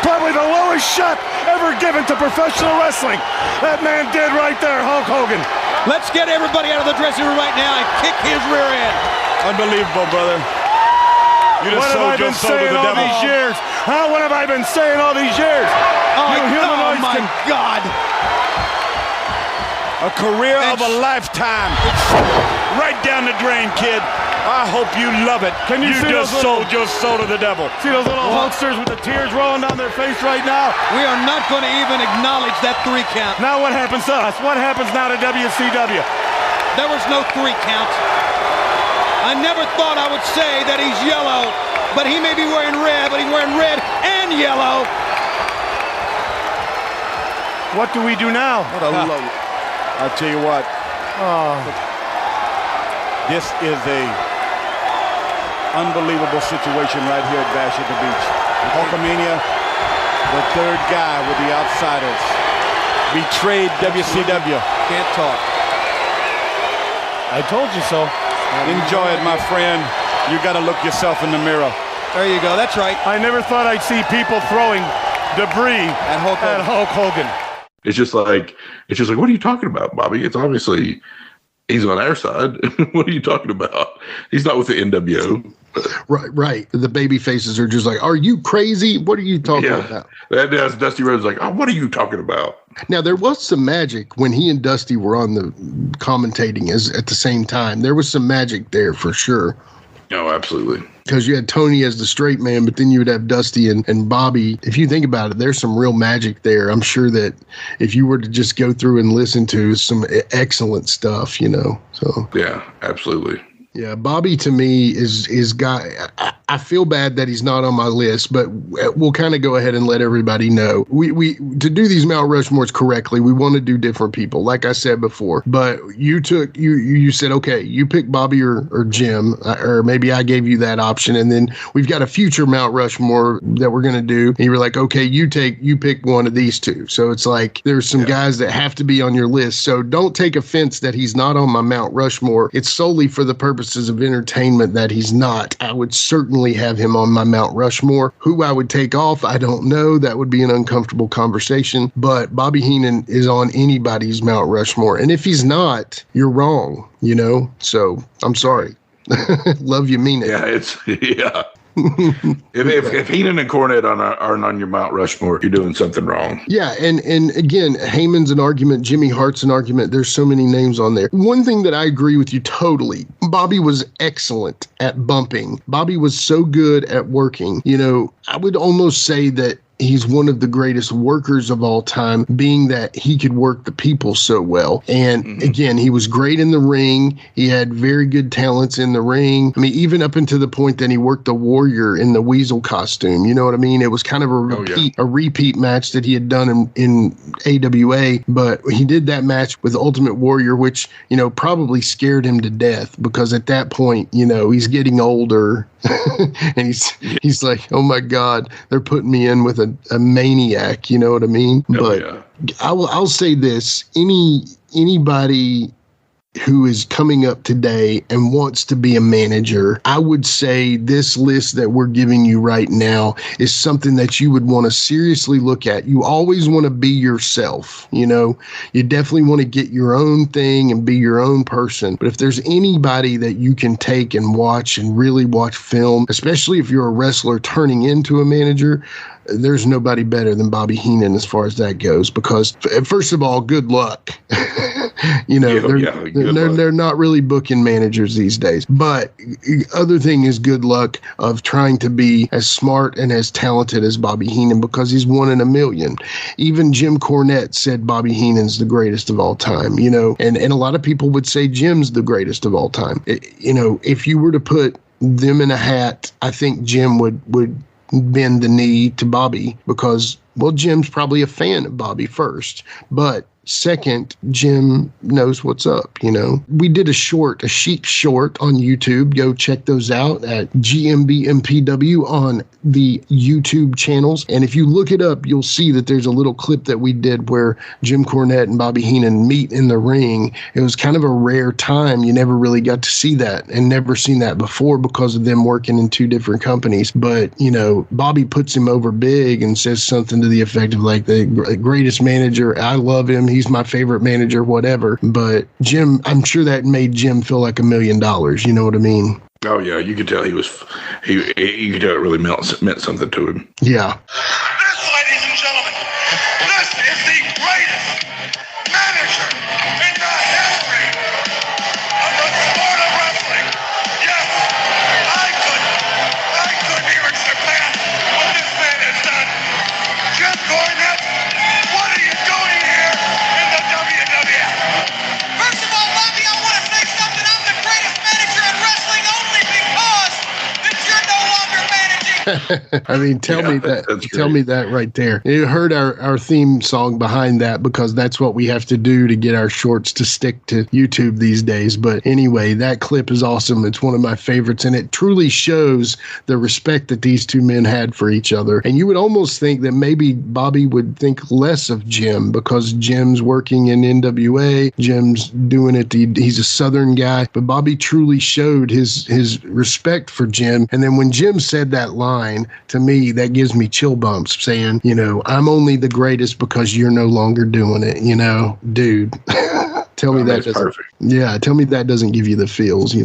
Probably the lowest shot ever given to professional wrestling. That man did right there, Hulk Hogan. Let's get everybody out of the dressing room right now and kick his rear end. Unbelievable, brother. You just sold your soul to the devil. These years? Huh? What have I been saying all these years? Oh my God. A career of a lifetime. It's right down the drain, kid. I hope you love it. Can you see just sold your soul to the devil. See those little Hulksters with the tears rolling down their face right now? We are not going to even acknowledge that 3 count. Now what happens to us? What happens now to WCW? There was no 3 count. I never thought I would say that he's yellow, but he may be wearing red, but he's wearing red and yellow. What do we do now? What a load. I'll tell you what. This is a unbelievable situation right here at Bash at the Beach. Hulkamania, the third guy with the outsiders, betrayed WCW. Can't talk. I told you so. Enjoy it, my friend. You got to look yourself in the mirror. There you go. That's right. I never thought I'd see people throwing debris at Hulk Hogan. It's just like, what are you talking about, Bobby? It's obviously he's on our side. What are you talking about? He's not with the NWO. Right. The baby faces are just like, are you crazy? What are you talking about? That's Dusty Rhodes like, oh, what are you talking about? Now, there was some magic when he and Dusty were on the commentating at the same time. There was some magic there for sure. Oh, absolutely. Because you had Tony as the straight man, but then you would have Dusty and Bobby. If you think about it, there's some real magic there. I'm sure that if you were to just go through and listen to some excellent stuff, So yeah, absolutely. Yeah, Bobby to me is guy. I feel bad that he's not on my list, but we'll kind of go ahead and let everybody know. We to do these Mount Rushmores correctly, we want to do different people, like I said before. But you said, okay, you pick Bobby or Jim, or maybe I gave you that option, and then we've got a future Mount Rushmore that we're going to do, and you were like, okay, you pick one of these two. So it's like there's some guys that have to be on your list. So don't take offense that he's not on my Mount Rushmore. It's solely for the purposes of entertainment that he's not. I would certainly have him on my Mount Rushmore. Who I would take off, I don't know. That would be an uncomfortable conversation. But Bobby Heenan is on anybody's Mount Rushmore. And if he's not, you're wrong, So I'm sorry. Love you, mean it. Yeah, if Heenan and Cornette aren't on your Mount Rushmore, you're doing something wrong. Yeah, and again, Heyman's an argument, Jimmy Hart's an argument. There's so many names on there. One thing that I agree with you totally, Bobby was excellent at bumping. Bobby was so good at working. I would almost say that he's one of the greatest workers of all time, being that he could work the people so well. And again, he was great in the ring. He had very good talents in the ring. I mean, even up until the point that he worked the Warrior in the Weasel costume. You know what I mean? It was kind of a repeat match that he had done in AWA, but he did that match with Ultimate Warrior, which, probably scared him to death, because at that point, he's getting older. And he's like, oh my God, they're putting me in with a maniac, you know what I mean? I'll say this, anybody who is coming up today and wants to be a manager, I would say this list that we're giving you right now is something that you would want to seriously look at. You always want to be yourself, You definitely want to get your own thing and be your own person. But if there's anybody that you can take and watch and really watch film, especially if you're a wrestler turning into a manager, there's nobody better than Bobby Heenan as far as that goes, because first of all, good luck. They're not really booking managers these days. But other thing is good luck of trying to be as smart and as talented as Bobby Heenan, because he's one in a million. Even Jim Cornette said Bobby Heenan's the greatest of all time, and a lot of people would say Jim's the greatest of all time. If you were to put them in a hat, I think Jim would bend the knee to Bobby, because, well, Jim's probably a fan of Bobby first, but second, Jim knows what's up, We did a Sheik short on YouTube. Go check those out at GMBMPW on the YouTube channels. And if you look it up, you'll see that there's a little clip that we did where Jim Cornette and Bobby Heenan meet in the ring. It was kind of a rare time. You never really got to see that, and never seen that before because of them working in two different companies. But, Bobby puts him over big and says something to the effect of like, the greatest manager. I love him. He's my favorite manager, whatever. But Jim, I'm sure that made Jim feel like $1 million. You know what I mean? Oh yeah, you could tell you could tell it really meant something to him. Yeah. This, ladies and gentlemen, this is the greatest manager in the history of the sport of wrestling. Yes, I couldn't even surpass what this man has done. Jim Cornette, what are you doing here in the WWF? First of all, Bobby, I want to say something. I'm the greatest manager in wrestling only because that you're no longer managing. I mean, tell me that right there. You heard our theme song behind that, because that's what we have to do to get our shorts to stick to YouTube these days. But anyway, that clip is awesome. It's one of my favorites, and it truly shows the respect that these two men had for each other. And you would almost think that maybe Bobby would think less of Jim, because Jim's working in NWA, Jim's doing it, he's a Southern guy, but Bobby truly showed his respect for Jim. And then when Jim said that line, to me, that gives me chill bumps, saying, I'm only the greatest because you're no longer doing it, dude. Tell me that doesn't, perfect. Yeah, tell me that doesn't give you the feels,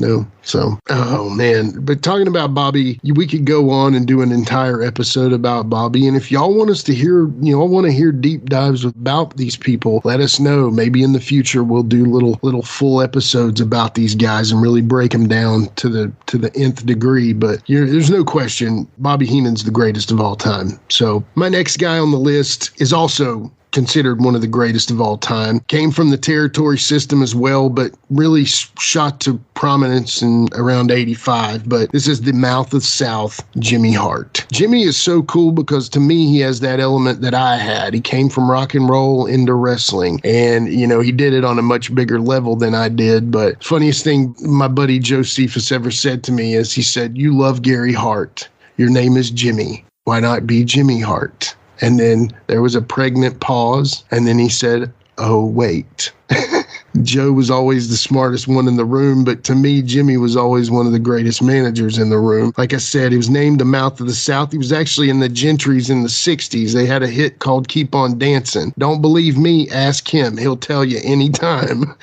So, oh man. But talking about Bobby, we could go on and do an entire episode about Bobby. And if y'all want us to hear, want to hear deep dives about these people, let us know. Maybe in the future we'll do little full episodes about these guys and really break them down to the nth degree. But there's no question, Bobby Heenan's the greatest of all time. So my next guy on the list is also considered one of the greatest of all time. Came from the territory system as well, but really shot to prominence in around 85. But this is the Mouth of South, Jimmy Hart. Jimmy is so cool because to me, he has that element that I had. He came from rock and roll into wrestling, and, you know, he did it on a much bigger level than I did. But funniest thing my buddy Josephus ever said to me is he said, "You love Gary Hart. Your name is Jimmy. Why not be Jimmy Hart?" And then there was a pregnant pause, and then he said, "Oh, wait." Joe was always the smartest one in the room, but to me, Jimmy was always one of the greatest managers in the room. Like I said, he was named the Mouth of the South. He was actually in the Gentrys in the 60s. They had a hit called Keep On Dancing. Don't believe me? Ask him. He'll tell you anytime.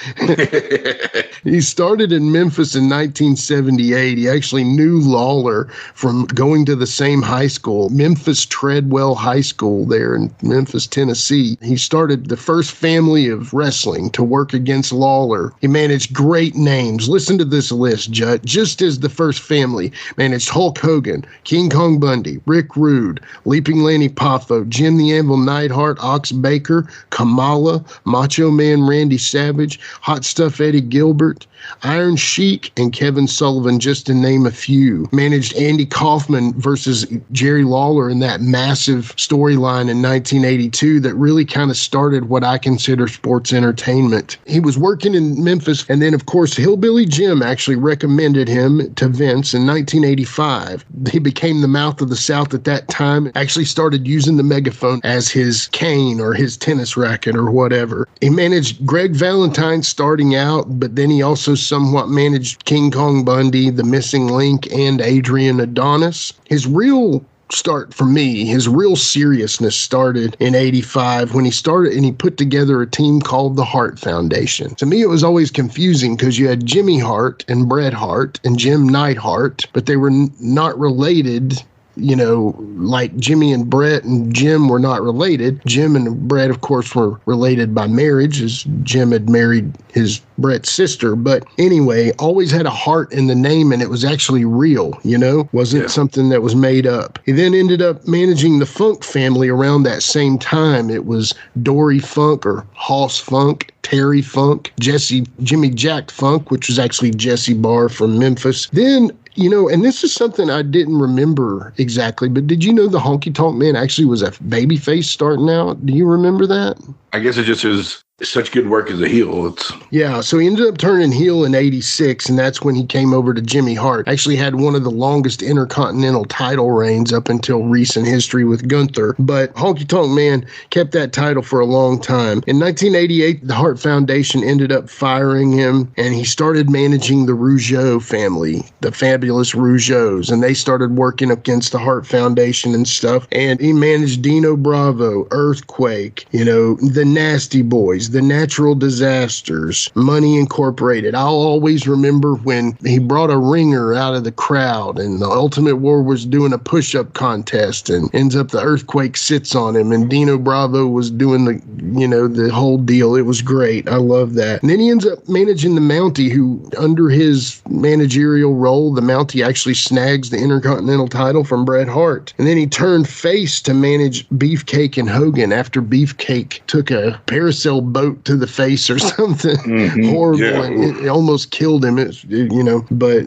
He started in Memphis in 1978. He actually knew Lawler from going to the same high school, Memphis Treadwell High School there in Memphis, Tennessee. He started the first family of wrestling to work against Lawler. He managed great names. Listen to this list, Judd. Just as the first family managed Hulk Hogan, King Kong Bundy, Rick Rude, Leaping Lanny Poffo, Jim the Anvil Neidhart, Ox Baker, Kamala, Macho Man Randy Savage, Hot Stuff Eddie Gilbert, Iron Sheik, and Kevin Sullivan, just to name a few. Managed Andy Kaufman versus Jerry Lawler in that massive storyline in 1982 that really kind of started what I consider sports entertainment. He was working in Memphis, and then, of course, Hillbilly Jim actually recommended him to Vince in 1985. He became the Mouth of the South at that time, actually started using the megaphone as his cane or his tennis racket or whatever. He managed Greg Valentine starting out, but then he also somewhat managed King Kong Bundy, The Missing Link, and Adrian Adonis. His real start for me, his real seriousness started in 85 when he started and he put together a team called the Hart Foundation. To me, it was always confusing because you had Jimmy Hart and Bret Hart and Jim Neidhart, but they were not related. You know, like Jimmy and Bret and Jim were not related. Jim and Bret, of course, were related by marriage, as Jim had married his Bret's sister. But anyway, always had a heart in the name, and it was actually real, you know? Wasn't something that was made up. He then ended up managing the Funk family around that same time. It was Dory Funk or Hoss Funk, Terry Funk, Jimmy Jack Funk, which was actually Jesse Barr from Memphis. Then, you know, and this is something I didn't remember exactly, but did you know the Honky Tonk Man actually was a babyface starting out? Do you remember that? I guess it just is such good work as a heel. Yeah, so he ended up turning heel in 86, and that's when he came over to Jimmy Hart. Actually had one of the longest intercontinental title reigns up until recent history with Gunther, but Honky Tonk Man kept that title for a long time. In 1988, the Hart Foundation ended up firing him, and he started managing the Rougeau family, the fabulous Rougeaus, and they started working against the Hart Foundation and stuff, and he managed Dino Bravo, Earthquake, you know, the Nasty Boys, the Natural Disasters, Money Incorporated. I'll always remember when he brought a ringer out of the crowd and the Ultimate War was doing a push-up contest and ends up the Earthquake sits on him and Dino Bravo was doing the, you know, the whole deal. It was great. I love that. And then he ends up managing the Mountie, who under his managerial role, the Mountie actually snags the Intercontinental title from Bret Hart. And then he turned face to manage Beefcake and Hogan after Beefcake took a parasail boat to the face or something horrible. Yeah. And it almost killed him. You know, but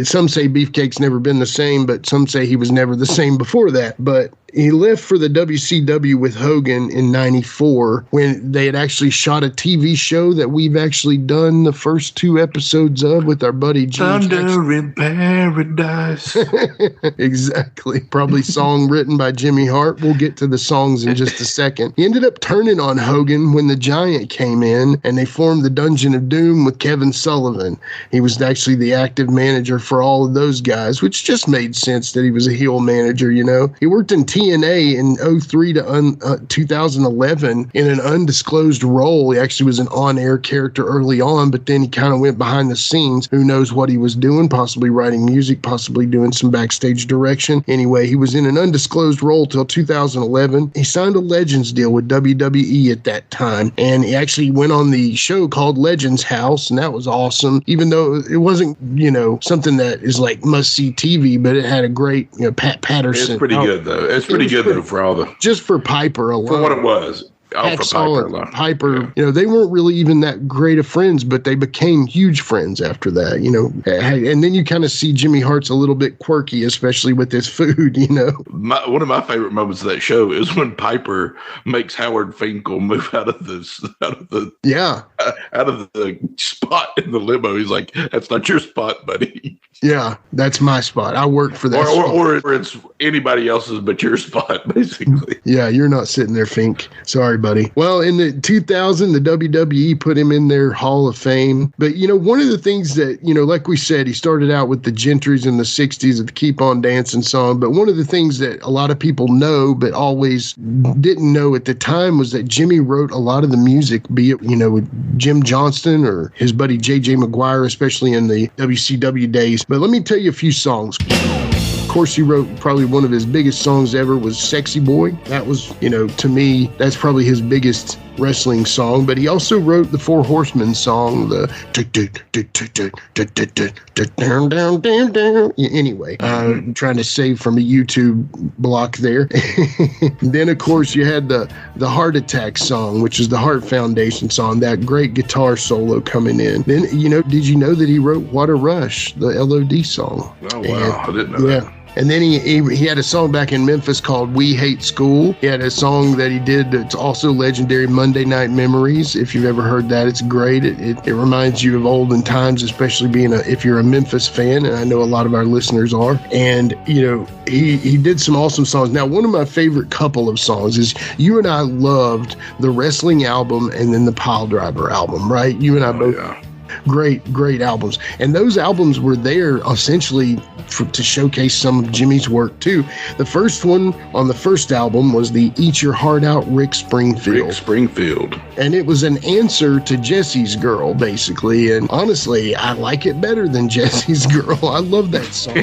some say Beefcake's never been the same, but some say he was never the same before that. But he left for the WCW with Hogan in 94 when they had actually shot a TV show that we've actually done the first 2 episodes of with our buddy James. Thunder in Paradise. Exactly. Probably song written by Jimmy Hart. We'll get to the songs in just a second. He ended up turning on Hogan when the Giant came in and they formed the Dungeon of Doom with Kevin Sullivan. He was actually the active manager for all of those guys, which just made sense that he was a heel manager, you know. He worked in TNA in 03 to 2011 in an undisclosed role. He actually was an on-air character early on, but then he kind of went behind the scenes. Who knows what he was doing, possibly writing music, possibly doing some backstage direction. Anyway, he was in an undisclosed role till 2011. He signed a Legends deal with WWE at that time, and he actually went on the show called Legends House, and that was awesome, even though it wasn't, you know, something that is like must-see TV, but it had a great, you know, Pat Patterson. It's pretty good, though. It's pretty good, though, for all the... Just for Piper alone. For what it was. Piper, they weren't really even that great of friends, but they became huge friends after that, and then you kind of see Jimmy Hart's a little bit quirky, especially with his food, One of my favorite moments of that show is when Piper makes Howard Finkel move out of the spot in the limo. He's like, "That's not your spot, buddy." Yeah, that's my spot. I work for that. Or it's anybody else's but your spot, basically. Yeah, you're not sitting there, Fink. Sorry, buddy. Well, in the 2000, the WWE put him in their Hall of Fame. But, one of the things that, like we said, he started out with the Gentrys in the 60s of the Keep On Dancing song. But one of the things that a lot of people know but always didn't know at the time was that Jimmy wrote a lot of the music, be it, with Jim Johnston or his buddy J.J. McGuire, especially in the WCW days. But let me tell you a few songs. Of course, he wrote probably one of his biggest songs ever was Sexy Boy. That was, to me, that's probably his biggest wrestling song. But he also wrote the Four Horsemen song, the anyway, I'm trying to save from a YouTube block there. Then, of course, you had the Heart Attack song, which is the Heart Foundation song, that great guitar solo coming in. Then, did you know that he wrote What a Rush, the LOD song? Oh, wow. I didn't know that. And then he had a song back in Memphis called We Hate School. He had a song that he did that's also legendary, Monday Night Memories. If you've ever heard that, it's great. It reminds you of olden times, especially if you're a Memphis fan, and I know a lot of our listeners are. And, he did some awesome songs. Now, one of my favorite couple of songs is you and I loved the wrestling album and then the Pile Driver album, right? You and I both. Yeah. Great albums. And those albums were there essentially to showcase some of Jimmy's work too. The first one on the first album was the Eat Your Heart Out Rick Springfield. And it was an answer to Jesse's Girl, basically. And honestly, I like it better than Jesse's Girl. I love that song.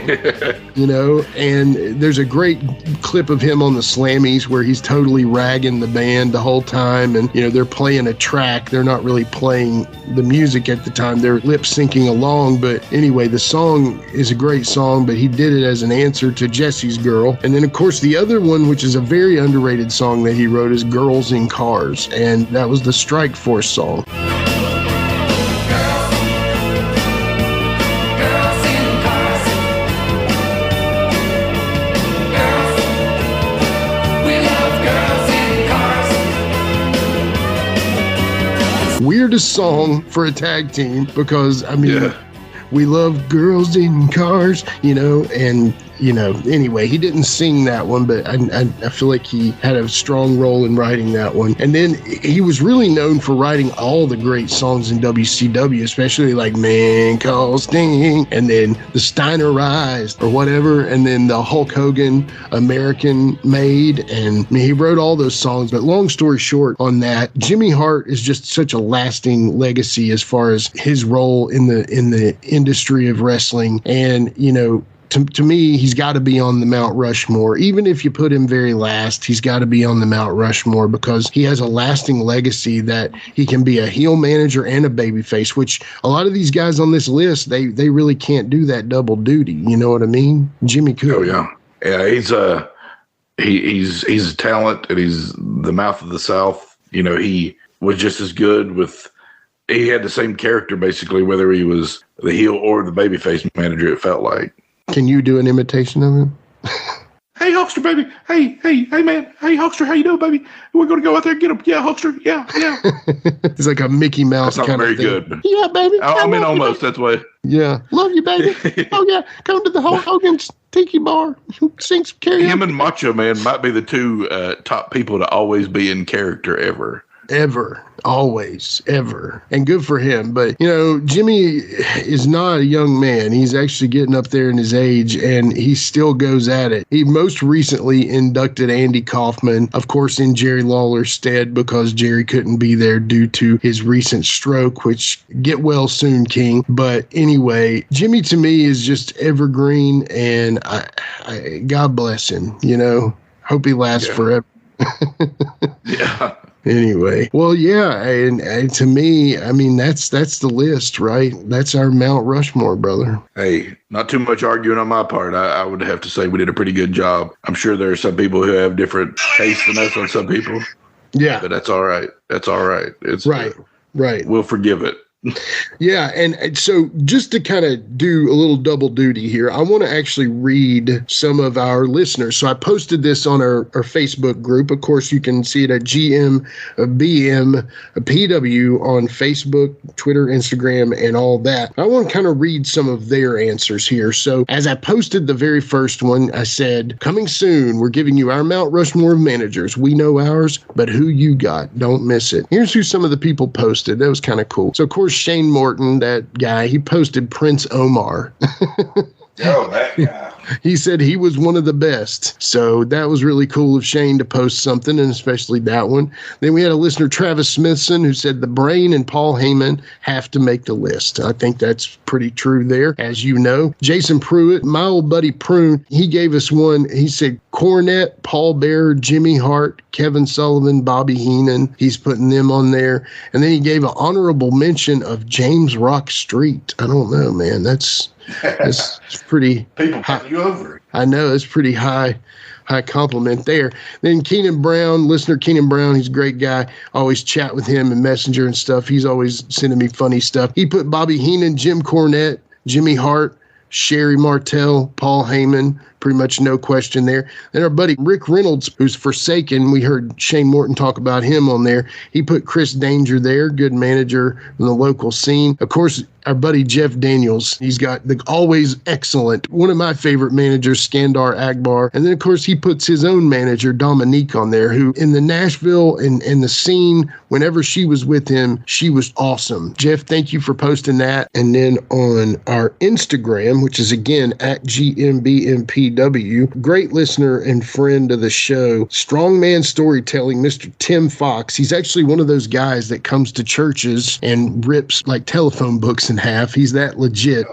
And there's a great clip of him on the Slammies where he's totally ragging the band the whole time. And, they're playing a track. They're not really playing the music at the time. They're lip syncing along. But anyway, the song is a great song, but he did it as an answer to Jesse's Girl. And then, of course, the other one, which is a very underrated song that he wrote, is Girls in Cars. And that was the Strike Force song. Weirdest song for a tag team because, we love girls in cars, and, anyway, he didn't sing that one, but I feel like he had a strong role in writing that one. And then he was really known for writing all the great songs in WCW, especially like Man Calls Sting, and then the Steinerized or whatever, and then the Hulk Hogan American Made, and he wrote all those songs. But long story short on that, Jimmy Hart is just such a lasting legacy as far as his role in the industry of wrestling. And, to me, he's got to be on the Mount Rushmore. Even if you put him very last, he's got to be on the Mount Rushmore because he has a lasting legacy that he can be a heel manager and a babyface, which a lot of these guys on this list, they really can't do that double duty. You know what I mean? Jimmy could. Oh, yeah. Yeah, he's a talent, and he's the mouth of the South. He was just as good he had the same character, basically, whether he was the heel or the babyface manager, it felt like. Can you do an imitation of him? Hey, Hulkster, baby. Hey, man. Hey, Hulkster, how you doing, baby? We're going to go out there and get him. Yeah, Hulkster. Yeah. It's like a Mickey Mouse kind of thing. That's not very good. Yeah, baby. I mean, almost. That's why. Yeah. Love you, baby. Oh, yeah. Come to the Hulk Hogan's Tiki Bar. Sing some karaoke. Him and Macho Man might be the two top people to always be in character ever. Always, ever. And good for him. But, Jimmy is not a young man. He's actually getting up there in his age, and he still goes at it. He most recently inducted Andy Kaufman, of course, in Jerry Lawler's stead because Jerry couldn't be there due to his recent stroke, which get well soon, King. But anyway, Jimmy to me is just evergreen, and I God bless him, Hope he lasts forever. Yeah. Anyway, well, yeah, and to me, I mean, that's the list, right? That's our Mount Rushmore, brother. Hey, not too much arguing on my part. I would have to say we did a pretty good job. I'm sure there are some people who have different tastes than us on some people. Yeah. But that's all right. That's all right. It's right. Right. We'll forgive it. Yeah, and so just to kind of do a little double duty here, I want to actually read some of our listeners. So I posted this on our Facebook group. Of course, you can see it at GMBMPW on Facebook, Twitter, Instagram, and all that. I want to kind of read some of their answers here. So as I posted the very first one, I said, coming soon, we're giving you our Mount Rushmore of managers. We know ours, but who you got? Don't miss it. Here's who some of the people posted. That was kind of cool. So, of course, Shane Morton, that guy, he posted Prince Omar. Oh, that guy. He said he was one of the best. So that was really cool of Shane to post something, and especially that one. Then we had a listener, Travis Smithson, who said the Brain and Paul Heyman have to make the list. I think that's pretty true there, as you know. Jason Pruitt, my old buddy Prune, he gave us one. He said Cornette, Paul Bearer, Jimmy Hart, Kevin Sullivan, Bobby Heenan. He's putting them on there. And then he gave an honorable mention of James Rock Street. I don't know, man. That's pretty people high. cut you over. I know, it's pretty high compliment there. Then Keenan Brown, listener Keenan Brown, he's a great guy. Always chat with him in Messenger and stuff. He's always sending me funny stuff. He put Bobby Heenan, Jim Cornette, Jimmy Hart, Sherry Martell, Paul Heyman, pretty much no question there. Then our buddy Rick Reynolds, who's Forsaken, we heard Shane Morton talk about him on there. He put Chris Danger there, good manager in the local scene. Of course, our buddy Jeff Daniels, he's got the always excellent, one of my favorite managers, Skandar Akbar. And then, of course, he puts his own manager, Dominique, on there, who in the Nashville and the scene, whenever she was with him, she was awesome. Jeff, thank you for posting that. And then on our Instagram, which is again at GMBMPW, great listener and friend of the show, strongman storytelling, Mr. Tim Fox. He's actually one of those guys that comes to churches and rips like telephone books in half. He's that legit.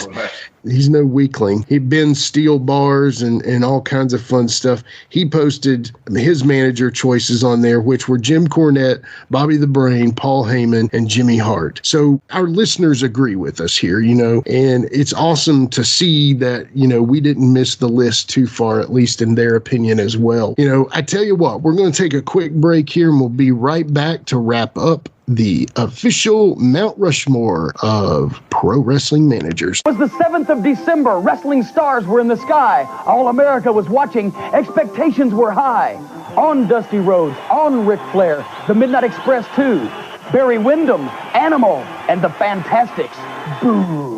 He's no weakling. He bends steel bars and all kinds of fun stuff. He posted his manager choices on there, which were Jim Cornette, Bobby the Brain, Paul Heyman, and Jimmy Hart. So our listeners agree with us here, and it's awesome to see that, we didn't miss the list too far, at least in their opinion as well. I tell you what, we're going to take a quick break here and we'll be right back to wrap up the official Mount Rushmore of pro wrestling managers. It was the 7th of December. Wrestling stars were in the sky. All America was watching. Expectations were high. On Dusty Rhodes, on Ric Flair, the Midnight Express 2, Barry Windham, Animal, and the Fantastics. Boo!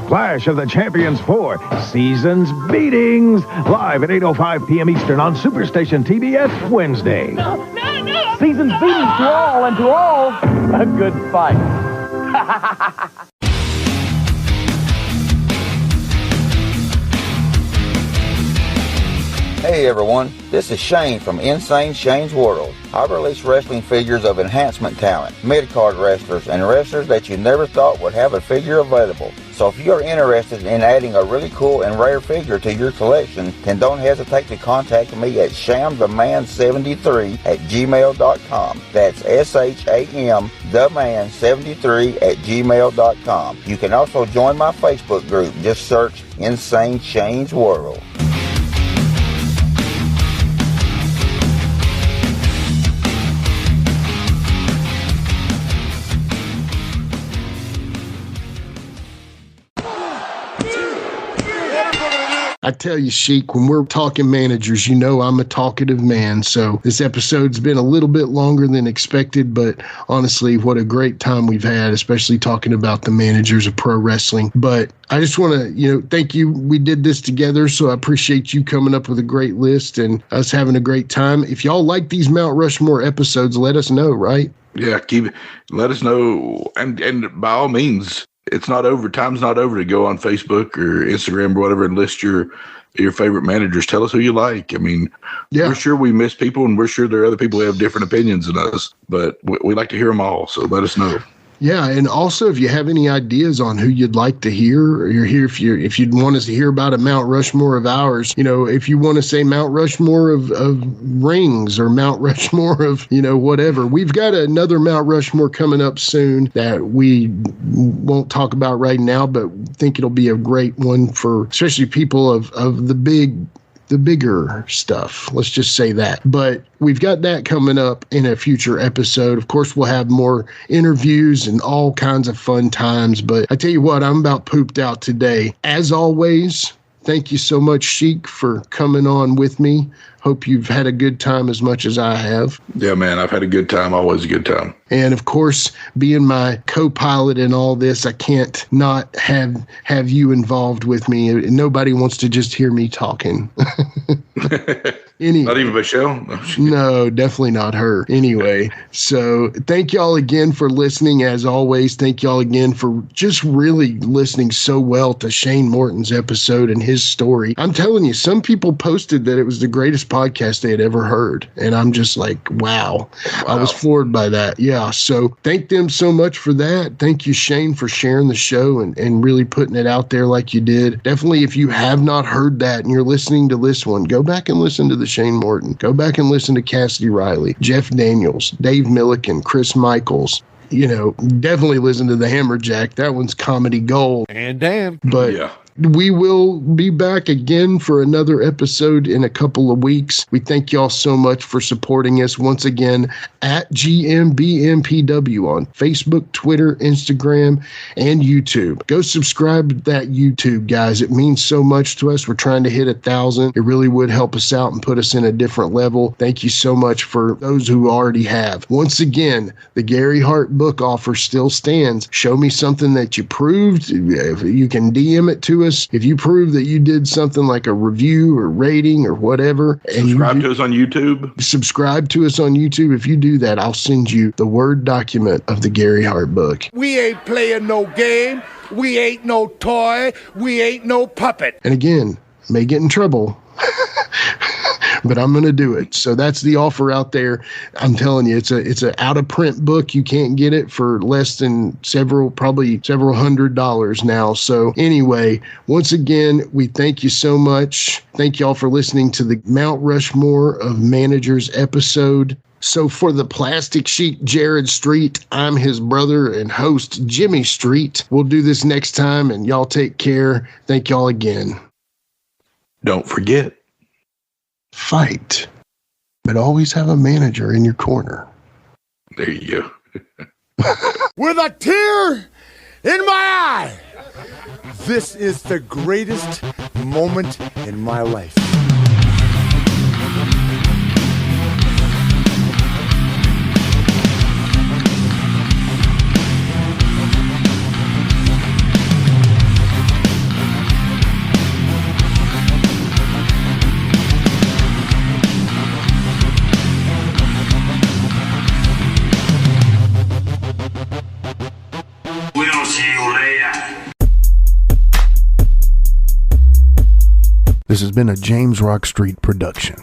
Clash of the Champions 4, Seasons Beatings, live at 8:05 p.m. Eastern on Superstation TBS Wednesday. Seasons Beatings to all, and to all, a good fight. Hey everyone, this is Shane from Insane Shane's World. I release wrestling figures of enhancement talent, mid-card wrestlers, and wrestlers that you never thought would have a figure available. So if you are interested in adding a really cool and rare figure to your collection, then don't hesitate to contact me at shamtheman73@gmail.com. That's SHAMtheman73@gmail.com. You can also join my Facebook group. Just search Insane Shane's World. I tell you, Sheik, when we're talking managers, I'm a talkative man. So this episode's been a little bit longer than expected, but honestly, what a great time we've had, especially talking about the managers of pro wrestling. But I just want to, thank you. We did this together, so I appreciate you coming up with a great list and us having a great time. If y'all like these Mount Rushmore episodes, let us know, right? Yeah, let us know. And by all means, it's not over. Time's not over to go on Facebook or Instagram or whatever and list your favorite managers. Tell us who you like. I mean, We're sure we miss people, and we're sure there are other people who have different opinions than us, but we like to hear them all. So let us know. Yeah, and also if you have any ideas on who you'd like to hear, or you're here if you'd want us to hear about a Mount Rushmore of ours, if you want to say Mount Rushmore of rings or Mount Rushmore of whatever, we've got another Mount Rushmore coming up soon that we won't talk about right now, but think it'll be a great one for especially people of the big the bigger stuff. Let's just say that. But we've got that coming up in a future episode. Of course, we'll have more interviews and all kinds of fun times. But I tell you what, I'm about pooped out today. As always, thank you so much, Sheik, for coming on with me. Hope you've had a good time as much as I have. Yeah, man, I've had a good time. Always a good time. And of course, being my co-pilot in all this, I can't not have you involved with me. Nobody wants to just hear me talking. Not even Michelle? No, definitely not her. Anyway, so thank y'all again for listening. As always, thank y'all again for just really listening so well to Shane Morton's episode and his story. I'm telling you, some people posted that it was the greatest podcast they had ever heard. And I'm just like, wow. I was floored by that. Yeah. So thank them so much for that. Thank you, Shane, for sharing the show and really putting it out there like you did. Definitely, if you have not heard that and you're listening to this one, go back and listen to the Shane Morton. Go back and listen to Cassidy Riley, Jeff Daniels, Dave Milliken, Chris Michaels. You know, definitely listen to the Hammerjack. That one's comedy gold. And damn. But yeah. We will be back again for another episode in a couple of weeks. We thank y'all so much for supporting us once again at GMBMPW on Facebook, Twitter, Instagram, and YouTube. Go subscribe to that YouTube, guys. It means so much to us. We're trying to hit 1,000. It really would help us out and put us in a different level. Thank you so much for those who already have. Once again, the Gary Hart book offer still stands. Show me something that you proved. You can DM it to us. If you prove that you did something like a review or rating or whatever. And subscribe to us on YouTube. Subscribe to us on YouTube. If you do that, I'll send you the Word document of the Gary Hart book. We ain't playing no game. We ain't no toy. We ain't no puppet. And again, may get in trouble. But I'm going to do it. So that's the offer out there. I'm telling you, it's a out of print book. You can't get it for less than probably several $100s now. So anyway, once again, we thank you so much. Thank y'all for listening to the Mount Rushmore of Managers episode. So for the Plastic Sheik, Jared Street, I'm his brother and host, Jimmy Street. We'll do this next time, and y'all take care. Thank y'all again. Don't forget. Fight, but always have a manager in your corner. There you go. With a tear in my eye, this is the greatest moment in my life. This has been a James Rock Street production.